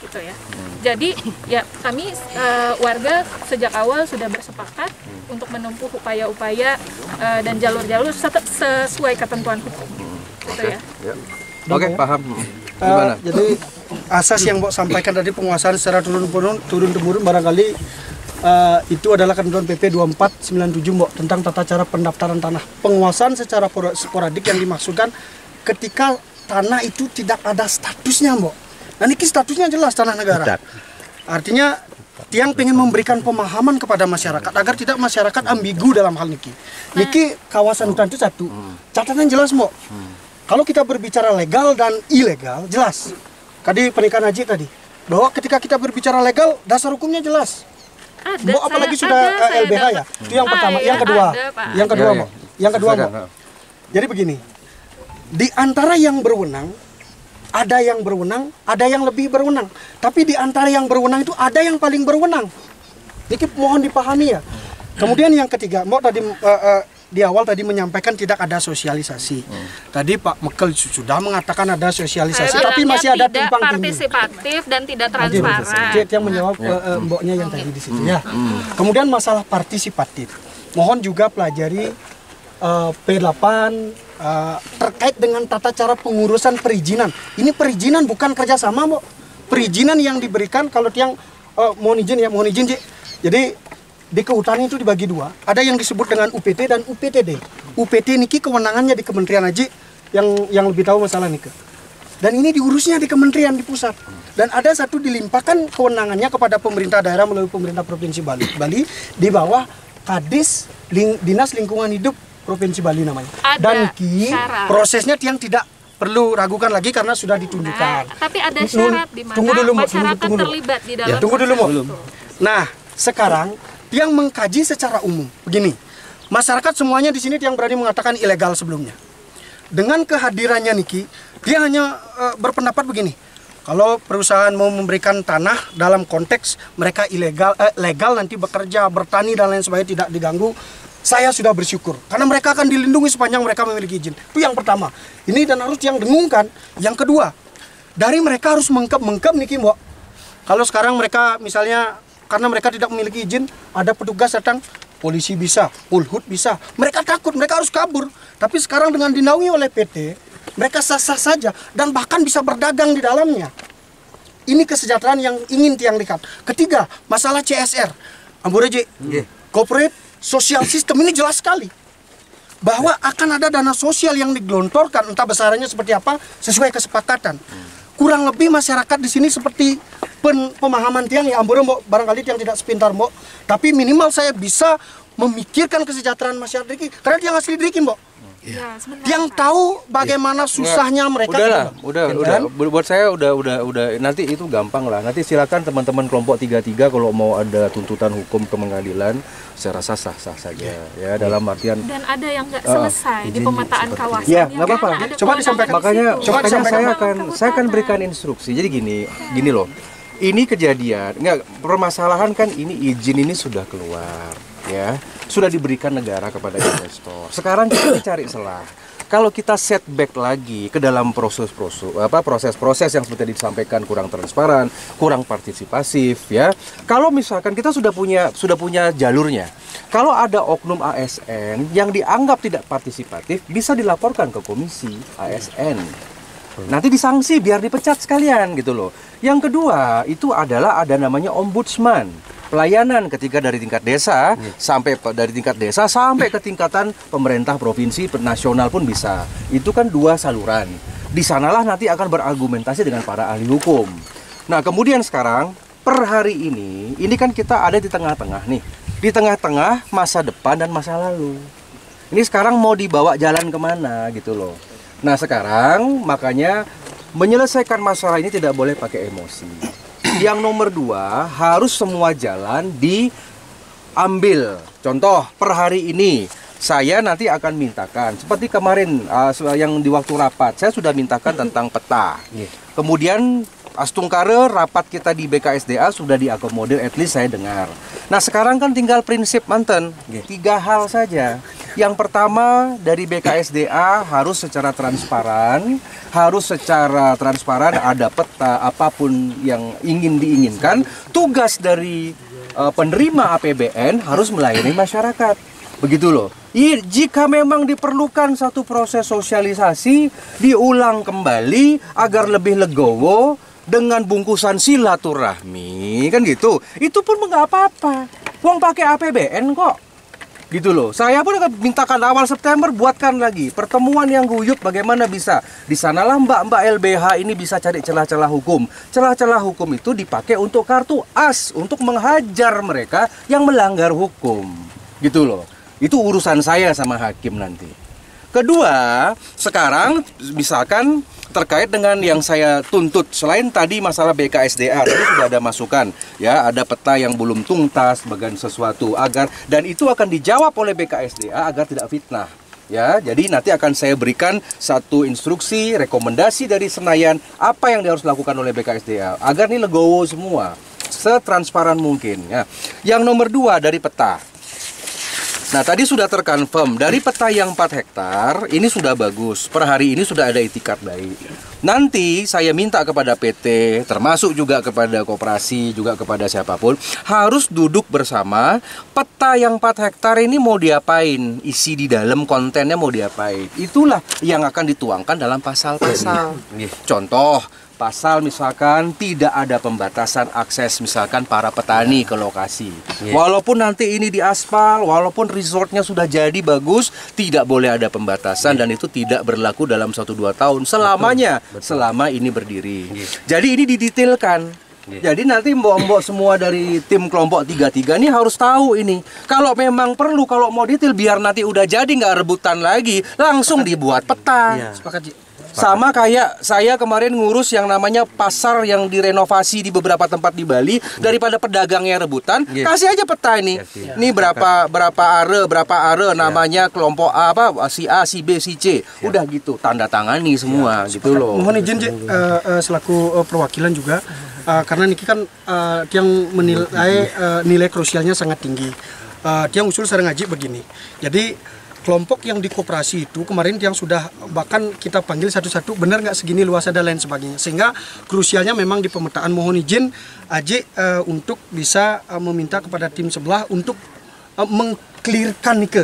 gitu ya. Jadi ya kami warga sejak awal sudah bersepakat untuk menempuh upaya-upaya dan jalur-jalur sesuai ketentuan hukum gitu ya. Oke, paham. Jadi asas yang Mbok sampaikan tadi, penguasaan secara turun-temurun barangkali itu adalah ketentuan PP 2497 Mbok tentang tata cara pendaftaran tanah. Penguasaan secara sporadik yang dimaksudkan ketika tanah itu tidak ada statusnya, Mbok. Nah, ini statusnya jelas tanah negara. Artinya tiang pengen memberikan pemahaman kepada masyarakat agar tidak masyarakat ambigu dalam hal niki. Niki kawasan hutan itu satu. Catatan jelas, Mbok. Kalau kita berbicara legal dan ilegal, jelas. Tadi pernikahan Haji tadi, bahwa ketika kita berbicara legal, dasar hukumnya jelas. Mbok apalagi sudah LBH ya. Itu yang pertama. Yang kedua, Mbok. Yang kedua, Mbok. Jadi begini. Di antara yang berwenang, ada yang berwenang, ada yang lebih berwenang. Tapi di antara yang berwenang itu ada yang paling berwenang. Ini mohon dipahami ya. Kemudian yang ketiga, Mbok tadi di awal tadi menyampaikan tidak ada sosialisasi. Tadi Pak Mekel sudah mengatakan ada sosialisasi, tapi masih ada tumpang tindih. Partisipatif dan tidak transparan. Yang menjawab Mboknya yang tadi di situ ya. Kemudian masalah partisipatif. Mohon juga pelajari P8 terkait dengan tata cara pengurusan perizinan. Ini perizinan bukan kerjasama, Mbok. Perizinan yang diberikan kalau tiang mohon izin, Ji. Jadi di kehutanan itu dibagi dua. Ada yang disebut dengan UPT dan UPTD. UPT niki kewenangannya di Kementerian Haji yang lebih tahu masalah niki. Dan ini diurusnya di kementerian di pusat. Dan ada satu dilimpahkan kewenangannya kepada pemerintah daerah melalui pemerintah Provinsi Bali. Di bawah Kadis Dinas Lingkungan Hidup Provinsi Bali namanya. Dan niki prosesnya tiang tidak perlu ragukan lagi karena sudah ditunjukkan. Tapi ada syarat di mana masyarakat terlibat di dalam. Tunggu dulu, Mbok. Nah, sekarang yang mengkaji secara umum begini, masyarakat semuanya di sini yang berani mengatakan ilegal sebelumnya. Dengan kehadirannya Niki, dia hanya berpendapat begini, kalau perusahaan mau memberikan tanah dalam konteks mereka legal nanti bekerja, bertani dan lain sebagainya tidak diganggu, saya sudah bersyukur karena mereka akan dilindungi sepanjang mereka memiliki izin. Itu yang pertama. Ini dan harus yang dengungkan. Yang kedua, dari mereka harus mengkep Niki, Mbok. Kalau sekarang mereka misalnya karena mereka tidak memiliki izin, ada petugas datang, polisi bisa, Polhut bisa. Mereka takut, mereka harus kabur. Tapi sekarang dengan dinaungi oleh PT, mereka sah-sah saja dan bahkan bisa berdagang di dalamnya. Ini kesejahteraan yang ingin tiang lihat. Ketiga, masalah CSR. Ambureji, corporate social system ini jelas sekali. Bahwa akan ada dana sosial yang digelontorkan, entah besarannya seperti apa, sesuai kesepakatan. Kurang lebih masyarakat di sini seperti pemahaman tiang ya Ambore, Mbok, barangkali tiang tidak sepintar, Mbok, tapi minimal saya bisa memikirkan kesejahteraan masyarakat Driki karena tiang asli Driki, Mbok. Ya, yang tahu bagaimana susahnya mereka. Udah. Buat saya udah nanti itu gampang lah. Nanti silakan teman-teman kelompok 33 kalau mau ada tuntutan hukum ke pengadilan, saya rasa sah-sah saja ya dalam artian. Dan ada yang nggak selesai di pemetaan kawasan. Ya, nggak apa-apa. Coba disampaikan. Makanya saya akan berikan instruksi. Jadi gini loh. Ini kejadian, permasalahan kan ini izin ini sudah keluar, ya, sudah diberikan negara kepada investor. Sekarang kita cari celah. kalau kita setback lagi ke dalam proses-proses yang seperti disampaikan kurang transparan, kurang partisipasif ya. Kalau misalkan kita sudah punya jalurnya. Kalau ada oknum ASN yang dianggap tidak partisipatif, bisa dilaporkan ke komisi ASN. Nanti disanksi biar dipecat sekalian gitu loh. Yang kedua, itu adalah ada namanya ombudsman. Pelayanan ketika dari tingkat desa sampai ke tingkatan pemerintah provinsi, nasional pun bisa. Itu kan 2 saluran. Di sanalah nanti akan berargumentasi dengan para ahli hukum. Nah, kemudian sekarang per hari ini kan kita ada di tengah-tengah nih. Di tengah-tengah masa depan dan masa lalu. Ini sekarang mau dibawa jalan kemana gitu loh. Nah sekarang makanya menyelesaikan masalah ini tidak boleh pakai emosi. Yang nomor 2, harus semua jalan diambil. Contoh per hari ini saya nanti akan mintakan seperti kemarin yang di waktu rapat saya sudah mintakan tentang peta. Kemudian Astungkare rapat kita di BKSDA sudah diakomodir, at least saya dengar. Nah sekarang kan tinggal prinsip manten, 3 hal saja. Yang pertama dari BKSDA harus secara transparan ada peta apapun yang diinginkan. Tugas dari penerima APBN harus melayani masyarakat. Begitu loh. Jika memang diperlukan satu proses sosialisasi, diulang kembali agar lebih legowo dengan bungkusan silaturahmi, kan gitu. Itu pun nggak apa-apa. Uang pakai APBN kok. Gitu loh. Saya pun akan mintakan awal September buatkan lagi pertemuan yang guyup bagaimana bisa. Di sanalah mbak-mbak LBH ini bisa cari celah-celah hukum. Celah-celah hukum itu dipakai untuk kartu as, untuk menghajar mereka yang melanggar hukum. Gitu loh. Itu urusan saya sama hakim nanti. Kedua, sekarang misalkan terkait dengan yang saya tuntut, selain tadi masalah BKSDA, tadi sudah ada masukan, ya ada peta yang belum tuntas, bagian sesuatu agar, dan itu akan dijawab oleh BKSDA agar tidak fitnah. Ya, jadi nanti akan saya berikan satu instruksi, rekomendasi dari Senayan apa yang harus dilakukan oleh BKSDA agar ini legowo semua, setransparan mungkin. Ya. Yang nomor 2 dari peta. Nah tadi sudah terkonfirm dari peta yang 4 hektar ini sudah bagus. Per hari ini sudah ada itikat baik. Nanti saya minta kepada PT, termasuk juga kepada koperasi, juga kepada siapapun, harus duduk bersama. Peta yang 4 hektar ini mau diapain, isi di dalam kontennya mau diapain. Itulah yang akan dituangkan dalam pasal-pasal. Contoh pasal misalkan tidak ada pembatasan akses misalkan para petani ke lokasi. Walaupun nanti ini diaspal, walaupun resortnya sudah jadi bagus, tidak boleh ada pembatasan dan itu tidak berlaku dalam 1-2 tahun selamanya. Selama ini berdiri. Jadi ini didetailkan. Jadi nanti mbok-mbok semua dari tim kelompok 33 ini harus tahu ini. Kalau memang perlu, kalau mau detail biar nanti udah jadi nggak rebutan lagi, langsung dibuat peta. Sepakat. Sama kayak saya kemarin ngurus yang namanya pasar yang direnovasi di beberapa tempat di Bali, daripada pedagangnya rebutan, kasih aja peta ini. Ini berapa are namanya kelompok A, si A, si B, si C. Udah gitu, tanda tangani semua gitu loh. Mohon izin selaku perwakilan juga karena Niki kan yang menilai nilai krusialnya sangat tinggi. Dia usul Sareng Haji begini. Jadi kelompok yang di koperasi itu kemarin yang sudah bahkan kita panggil satu-satu, benar nggak segini luasnya dan lain sebagainya, sehingga krusialnya memang di pemetaan. Mohon izin Aji untuk bisa meminta kepada tim sebelah untuk mengklirkan nih ke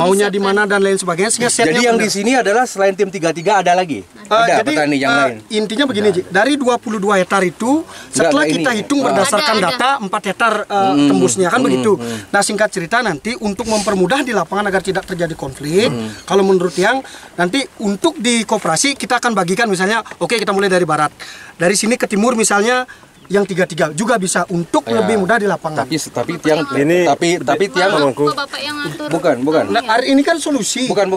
maunya di mana dan lain sebagainya, sehingga jadi yang benar. Di sini adalah selain tim 33 ada lagi ada petani yang lain. Intinya begini Ji, dari 22 hektar itu setelah kita hitung berdasarkan data 4 hektar tembusnya kan begitu. Nah singkat cerita nanti untuk mempermudah di lapangan agar tidak terjadi konflik, kalau menurut yang nanti untuk di koperasi kita akan bagikan misalnya, oke kita mulai dari barat, dari sini ke timur misalnya yang 33 juga bisa untuk lebih mudah di lapangan. Tapi tiang ini tapi tiang Bapak yang ngatur. Bukan. Nah, hari ini kan solusi. Bukan.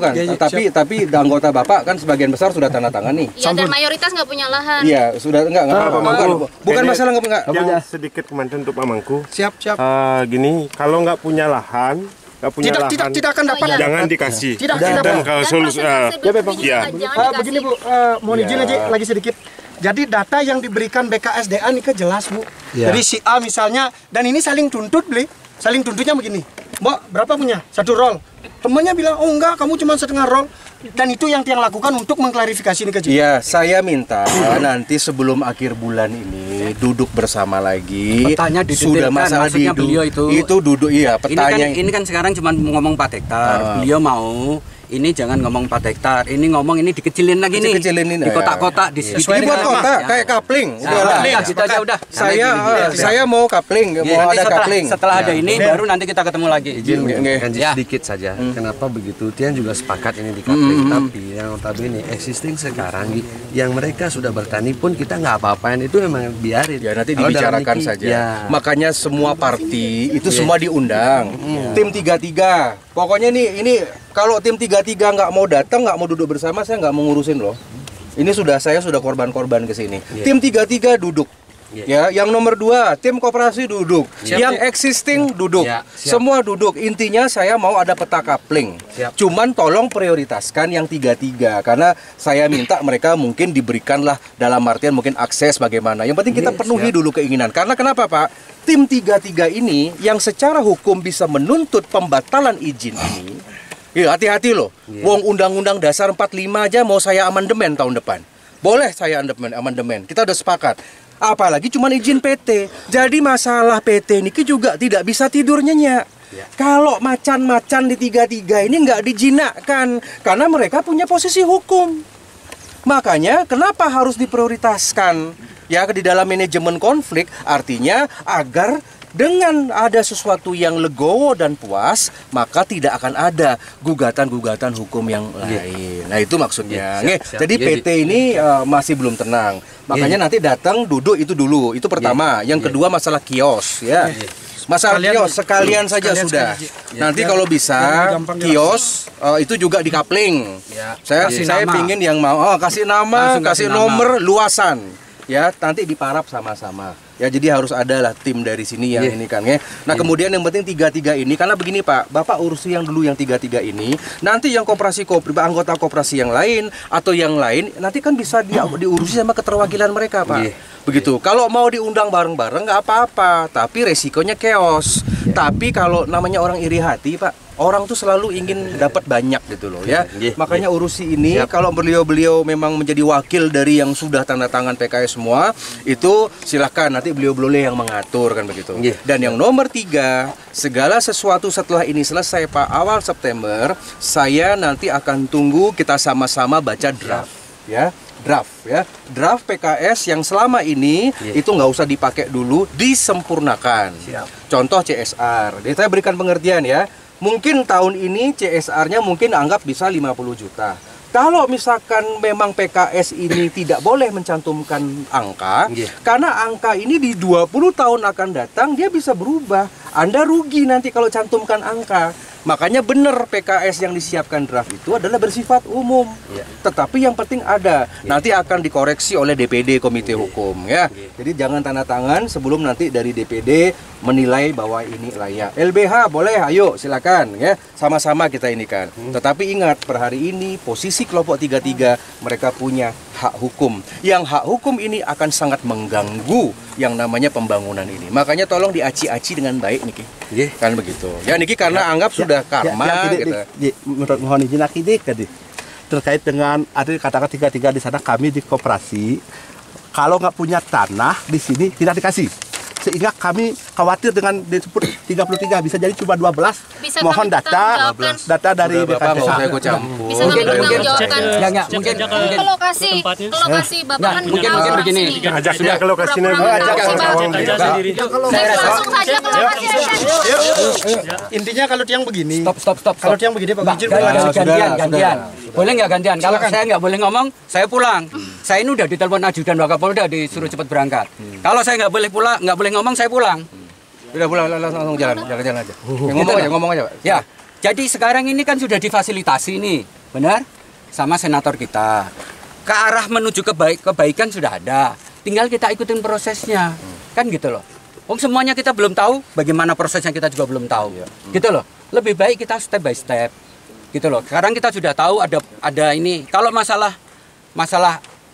Tapi anggota Bapak kan sebagian besar sudah tanda tangan nih. Iya, dan mayoritas nggak punya lahan. Iya, sudah enggak bukan masalah enggak punya. Sedikit komentar untuk Pak Mangku. Siap. Gini, kalau nggak punya lahan, tidak akan dapat. Jangan dikasih. Dan kalau solusi begini Bu, mohon izin aja lagi sedikit. Jadi data yang diberikan BKSDA ini jelas Bu. Jadi si A misalnya, dan ini saling tuntut saling tuntutnya begini. Mbak berapa punya? 1 roll. Temannya bilang, oh enggak, kamu cuma setengah roll. Dan itu yang tiang lakukan untuk mengklarifikasi ini ke Ji. Iya, saya minta nanti sebelum akhir bulan ini duduk bersama lagi. Petanya sudah masalah di beliau itu duduk, iya, petanya. Ini kan sekarang cuma ngomong 4 hektar. Beliau mau ini jangan ngomong 4 hektar, ini ngomong ini dikecilin lagi nih. Di kotak-kotak, Ini buat kotak kayak kapling. Udah. Saya mau kapling, mau ada kapling. Setelah ada ini baru nanti kita ketemu lagi. Izin sedikit saja. Kenapa begitu? Tian juga sepakat ini di kapling, tapi yang notabene existing sekarang yang mereka sudah bertani pun kita nggak apa-apain, itu memang biarin. Ya nanti dibicarakan saja. Makanya semua parti itu semua diundang. Tim 33. Pokoknya ini kalau tim 33 nggak mau datang, nggak mau duduk bersama, saya nggak mau ngurusin loh. Ini saya sudah korban-korban ke sini. Tim 33 duduk. Ya, yang nomor 2 tim koperasi duduk. Yang existing duduk. Semua duduk. Intinya saya mau ada peta kapling. Cuman tolong prioritaskan yang 33 karena saya minta mereka mungkin diberikanlah dalam artian mungkin akses bagaimana. Yang penting kita penuhi dulu keinginan. Karena kenapa, Pak? Tim 33 ini yang secara hukum bisa menuntut pembatalan izin ini. Ya, hati-hati loh. Wong Undang-Undang Dasar 45 aja mau saya amandemen tahun depan. Boleh saya amandemen. Kita udah sepakat. Apalagi cuma izin PT. Jadi masalah PT ini juga tidak bisa tidur nyenyak. Kalau macan-macan di 33 ini nggak dijinakkan karena mereka punya posisi hukum. Makanya kenapa harus diprioritaskan? Ya, di dalam manajemen konflik artinya agar dengan ada sesuatu yang legowo dan puas, maka tidak akan ada gugatan-gugatan hukum yang lain. Nah, itu maksudnya. Jadi PT ini masih belum tenang. Makanya nanti datang duduk itu dulu. Itu pertama. Yang kedua masalah kios ya. Masalah kios sekalian saja sudah. Nanti kalau bisa kios itu juga dikapling. Saya pingin yang mau kasih nama, kasih nomor, luasan. Ya, nanti diparap sama-sama. Ya, jadi harus ada lah tim dari sini yang ini kan ya. Nah, kemudian yang penting 33 ini karena begini Pak, Bapak urusi yang dulu yang 33 ini, nanti yang anggota koperasi yang lain atau yang lain nanti kan bisa diurusi sama keterwakilan mereka, Pak. Begitu. Kalau mau diundang bareng-bareng nggak apa-apa, tapi resikonya chaos. Tapi kalau namanya orang iri hati, Pak, orang tuh selalu ingin dapat banyak gitu loh ya. Makanya urusi ini kalau beliau-beliau memang menjadi wakil dari yang sudah tanda tangan PKS semua, itu silahkan nanti beliau-beliau yang mengatur kan begitu. Dan yang nomor 3, segala sesuatu setelah ini selesai Pak, awal September, saya nanti akan tunggu kita sama-sama baca draft ya. Draft PKS yang selama ini itu nggak usah dipakai dulu, disempurnakan. Contoh CSR. Jadi saya berikan pengertian ya. Mungkin tahun ini CSR-nya mungkin anggap bisa 50 juta. Kalau misalkan memang PKS ini tidak boleh mencantumkan angka, karena angka ini di 20 tahun akan datang dia bisa berubah. Anda rugi nanti kalau cantumkan angka. Makanya benar PKS yang disiapkan draft itu adalah bersifat umum. Tetapi yang penting ada. Nanti akan dikoreksi oleh DPD Komite Hukum ya. Jadi jangan tanda tangan sebelum nanti dari DPD menilai bahwa ini layak. LBH boleh, ayo silakan ya. Sama-sama kita ini kan. Tetapi ingat, per hari ini posisi kelompok 33 mereka punya hak hukum. Yang hak hukum ini akan sangat mengganggu yang namanya pembangunan ini. Makanya tolong diaci-aci dengan baik Niki. Kan begitu. Ya Niki karena anggap sudah karma gitu. Menurut mohon izin akidik tadi terkait dengan ada kata-kata 33 di sana, kami di koperasi kalau nggak punya tanah di sini tidak dikasih. Sehingga kami khawatir dengan disebut 33 bisa jadi cuma 12. Bisa mohon data dari Bapak bisa kami pertanggungjawabkan. Mungkin ke lokasi Bapak kan mungkin begini. Ajaknya ke lokasinya langsung saja ke lokasi. Intinya kalau tiang begini. Stop. Kalau tiang begini Pak izin gantian. Boleh nggak gantian? Kalau saya nggak boleh ngomong, saya pulang. Saya ini udah ditelepon ajudan Wakapolda disuruh cepat berangkat. Kalau saya nggak boleh pulang, nggak boleh ngomong, saya pulang. Udah pulang langsung jalan aja. Ngomong aja. Ya. Jadi sekarang ini kan sudah difasilitasi nih, benar? Sama senator kita. Ke arah menuju kebaikan sudah ada. Tinggal kita ikutin prosesnya. Kan gitu loh. Semuanya kita belum tahu, bagaimana prosesnya kita juga belum tahu. Gitu loh. Lebih baik kita step by step. Gitu loh. Sekarang kita sudah tahu ada ini. Kalau masalah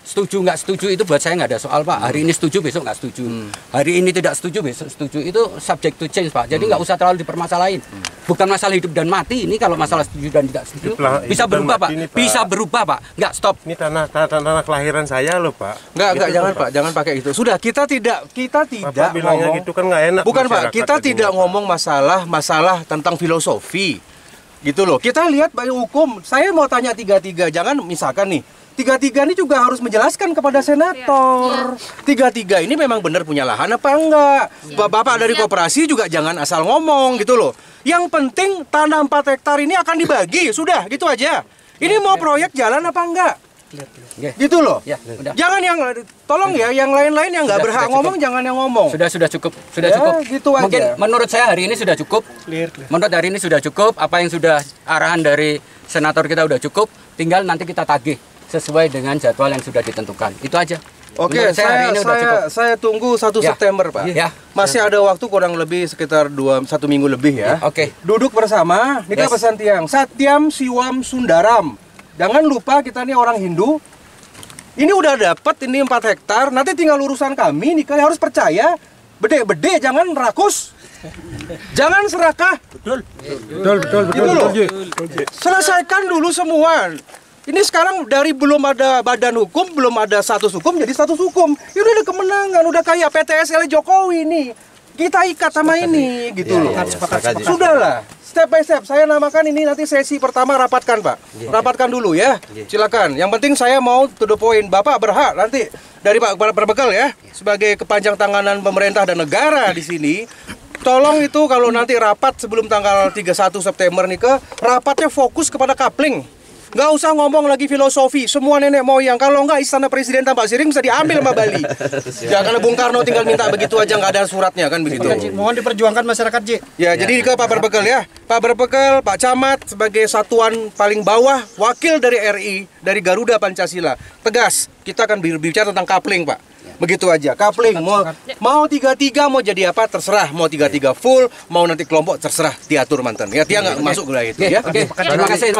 setuju nggak setuju itu buat saya nggak ada soal Pak. Hari ini setuju, besok nggak setuju. Hari ini tidak setuju, besok setuju. Itu subject to change Pak. Jadi nggak usah terlalu dipermasalahin. Bukan masalah hidup dan mati. Ini kalau masalah setuju dan tidak setuju bisa berubah Pak. Bisa berubah Pak. Nggak stop. Ini tanah kelahiran saya loh Pak. Enggak, jangan Pak, jangan pakai itu. Sudah, kita tidak Bapak bilangnya ngomong gitu kan nggak enak. Bukan Pak, kita tidak ngomong masalah tentang filosofi. Gitu loh. Kita lihat baik hukum. Saya mau tanya 33, jangan misalkan nih 33 ini juga harus menjelaskan kepada senator. 33 ini memang benar punya lahan apa enggak? Bapak dari koperasi juga jangan asal ngomong gitu loh. Yang penting tanah 4 hektar ini akan dibagi, sudah gitu aja. Ini mau proyek jalan apa enggak? Gitu loh. Jangan yang tolong ya, yang lain-lain yang nggak berhak ngomong jangan yang ngomong. Sudah cukup. Sudah cukup. Gitu aja. Mungkin menurut saya hari ini sudah cukup. Menurut hari ini sudah cukup. Apa yang sudah arahan dari senator kita udah cukup. Tinggal nanti kita tagih sesuai dengan jadwal yang sudah ditentukan. Itu aja. Oke, saya tunggu 1 September Pak. Ya. Masih ada waktu kurang lebih sekitar 1 minggu lebih ya. Oke. Duduk bersama, ini kan pesan tiang. Satyam Siwam Sundaram. Jangan lupa kita ini orang Hindu. Ini udah dapat ini 4 hektar, nanti tinggal urusan kami nih, kalian harus percaya. Bede-bede, jangan rakus. Jangan serakah. Betul. Selesaikan dulu semua. Ini sekarang dari belum ada badan hukum, belum ada status hukum, jadi status hukum. Ini udah ada kemenangan, udah kayak PTSL Jokowi nih. Kita ikat sama ini, gitu loh. Sudahlah, step by step. Saya namakan ini nanti sesi pertama rapatkan Pak. Rapatkan dulu ya. Silakan. Yang penting saya mau to the point. Bapak berhak nanti dari Pak Berbekal ya, sebagai kepanjang tanganan pemerintah dan negara di sini. Tolong itu kalau nanti rapat sebelum tanggal 31 September nih rapatnya fokus kepada coupling. Nggak usah ngomong lagi filosofi, semua nenek moyang. Kalau nggak istana presiden Tambak Siring bisa diambil sama Bali. Jangan Bung Karno tinggal minta begitu aja, nggak ada suratnya kan begitu. Mohon diperjuangkan masyarakat J. Ya, jadi ke Pak Berbekal ya. Pak Berbekal, Pak Camat sebagai satuan paling bawah, wakil dari RI, dari Garuda Pancasila. Tegas, kita akan berbicara tentang coupling Pak. Begitu aja, coupling mau 33 mau jadi apa terserah, mau 33 full, mau nanti kelompok terserah, diatur mantan. Ya, dia nggak masuk ke itu ya. Oke. Terima kasih.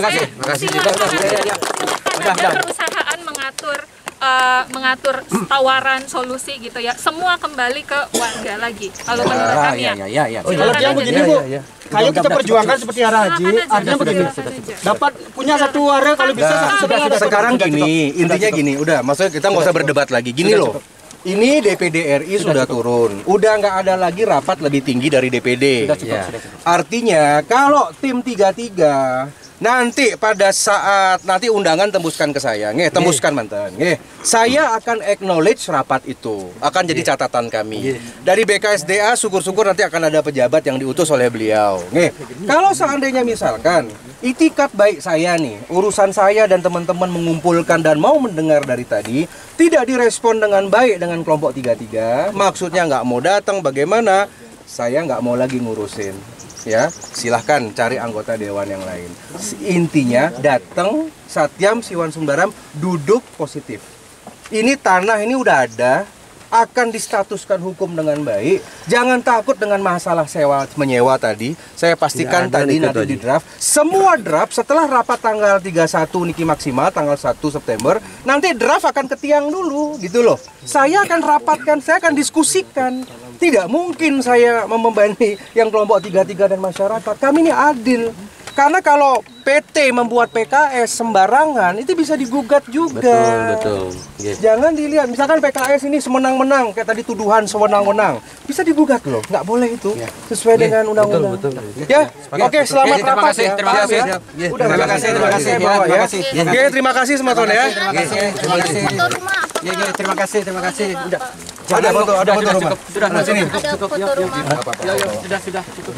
Perusahaan mengatur tawaran solusi gitu ya. Semua kembali ke warga lagi. Kalau menurut kami ya. Kalau yang begini Bu, kayu kita perjuangkan seperti arah Haji, artinya begini. Dapat punya satu warga kalau bisa satu setengah. Sekarang gini, intinya gini, udah, maksudnya kita nggak usah berdebat lagi. Gini loh. Ini DPD RI sudah turun, udah nggak ada lagi rapat lebih tinggi dari DPD. Artinya kalau tim 33 nanti pada saat nanti undangan tembuskan ke saya, tembuskan mantan, saya akan acknowledge rapat itu, akan jadi catatan kami. Dari BKSDA syukur-syukur nanti akan ada pejabat yang diutus oleh beliau. Kalau seandainya misalkan itikat baik saya nih, urusan saya dan teman-teman mengumpulkan dan mau mendengar dari tadi tidak direspon dengan baik dengan kelompok 33, maksudnya nggak mau datang, bagaimana? Saya nggak mau lagi ngurusin. Ya, silahkan cari anggota dewan yang lain. Intinya datang Satyam Siwan Sundaram duduk positif. Ini tanah ini udah ada, akan distatuskan hukum dengan baik. Jangan takut dengan masalah sewa menyewa tadi. Saya pastikan tadi nanti di draft. Semua draft setelah rapat tanggal 31 niki maksimal tanggal 1 September, nanti draft akan ke tiang dulu gitu loh. Saya akan rapatkan, saya akan diskusikan. Tidak mungkin saya membebani yang kelompok 33 dan masyarakat. Kami ini adil. Karena kalau PT membuat PKS sembarangan, itu bisa digugat juga. Betul. Jangan dilihat, misalkan PKS ini semenang-menang, kayak tadi tuduhan sewenang-wenang, bisa digugat loh, nggak boleh itu, sesuai dengan undang-undang. Ya, oke, selamat rapat ya. Terima kasih. Terima kasih. Terima kasih semua teman ya. Terima kasih. Udah. Ada foto rumah. Sudah, sini. Ada foto rumah. Sudah cukup.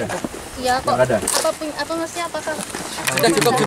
Iya kok. Apa masih apakah? Sudah cukup.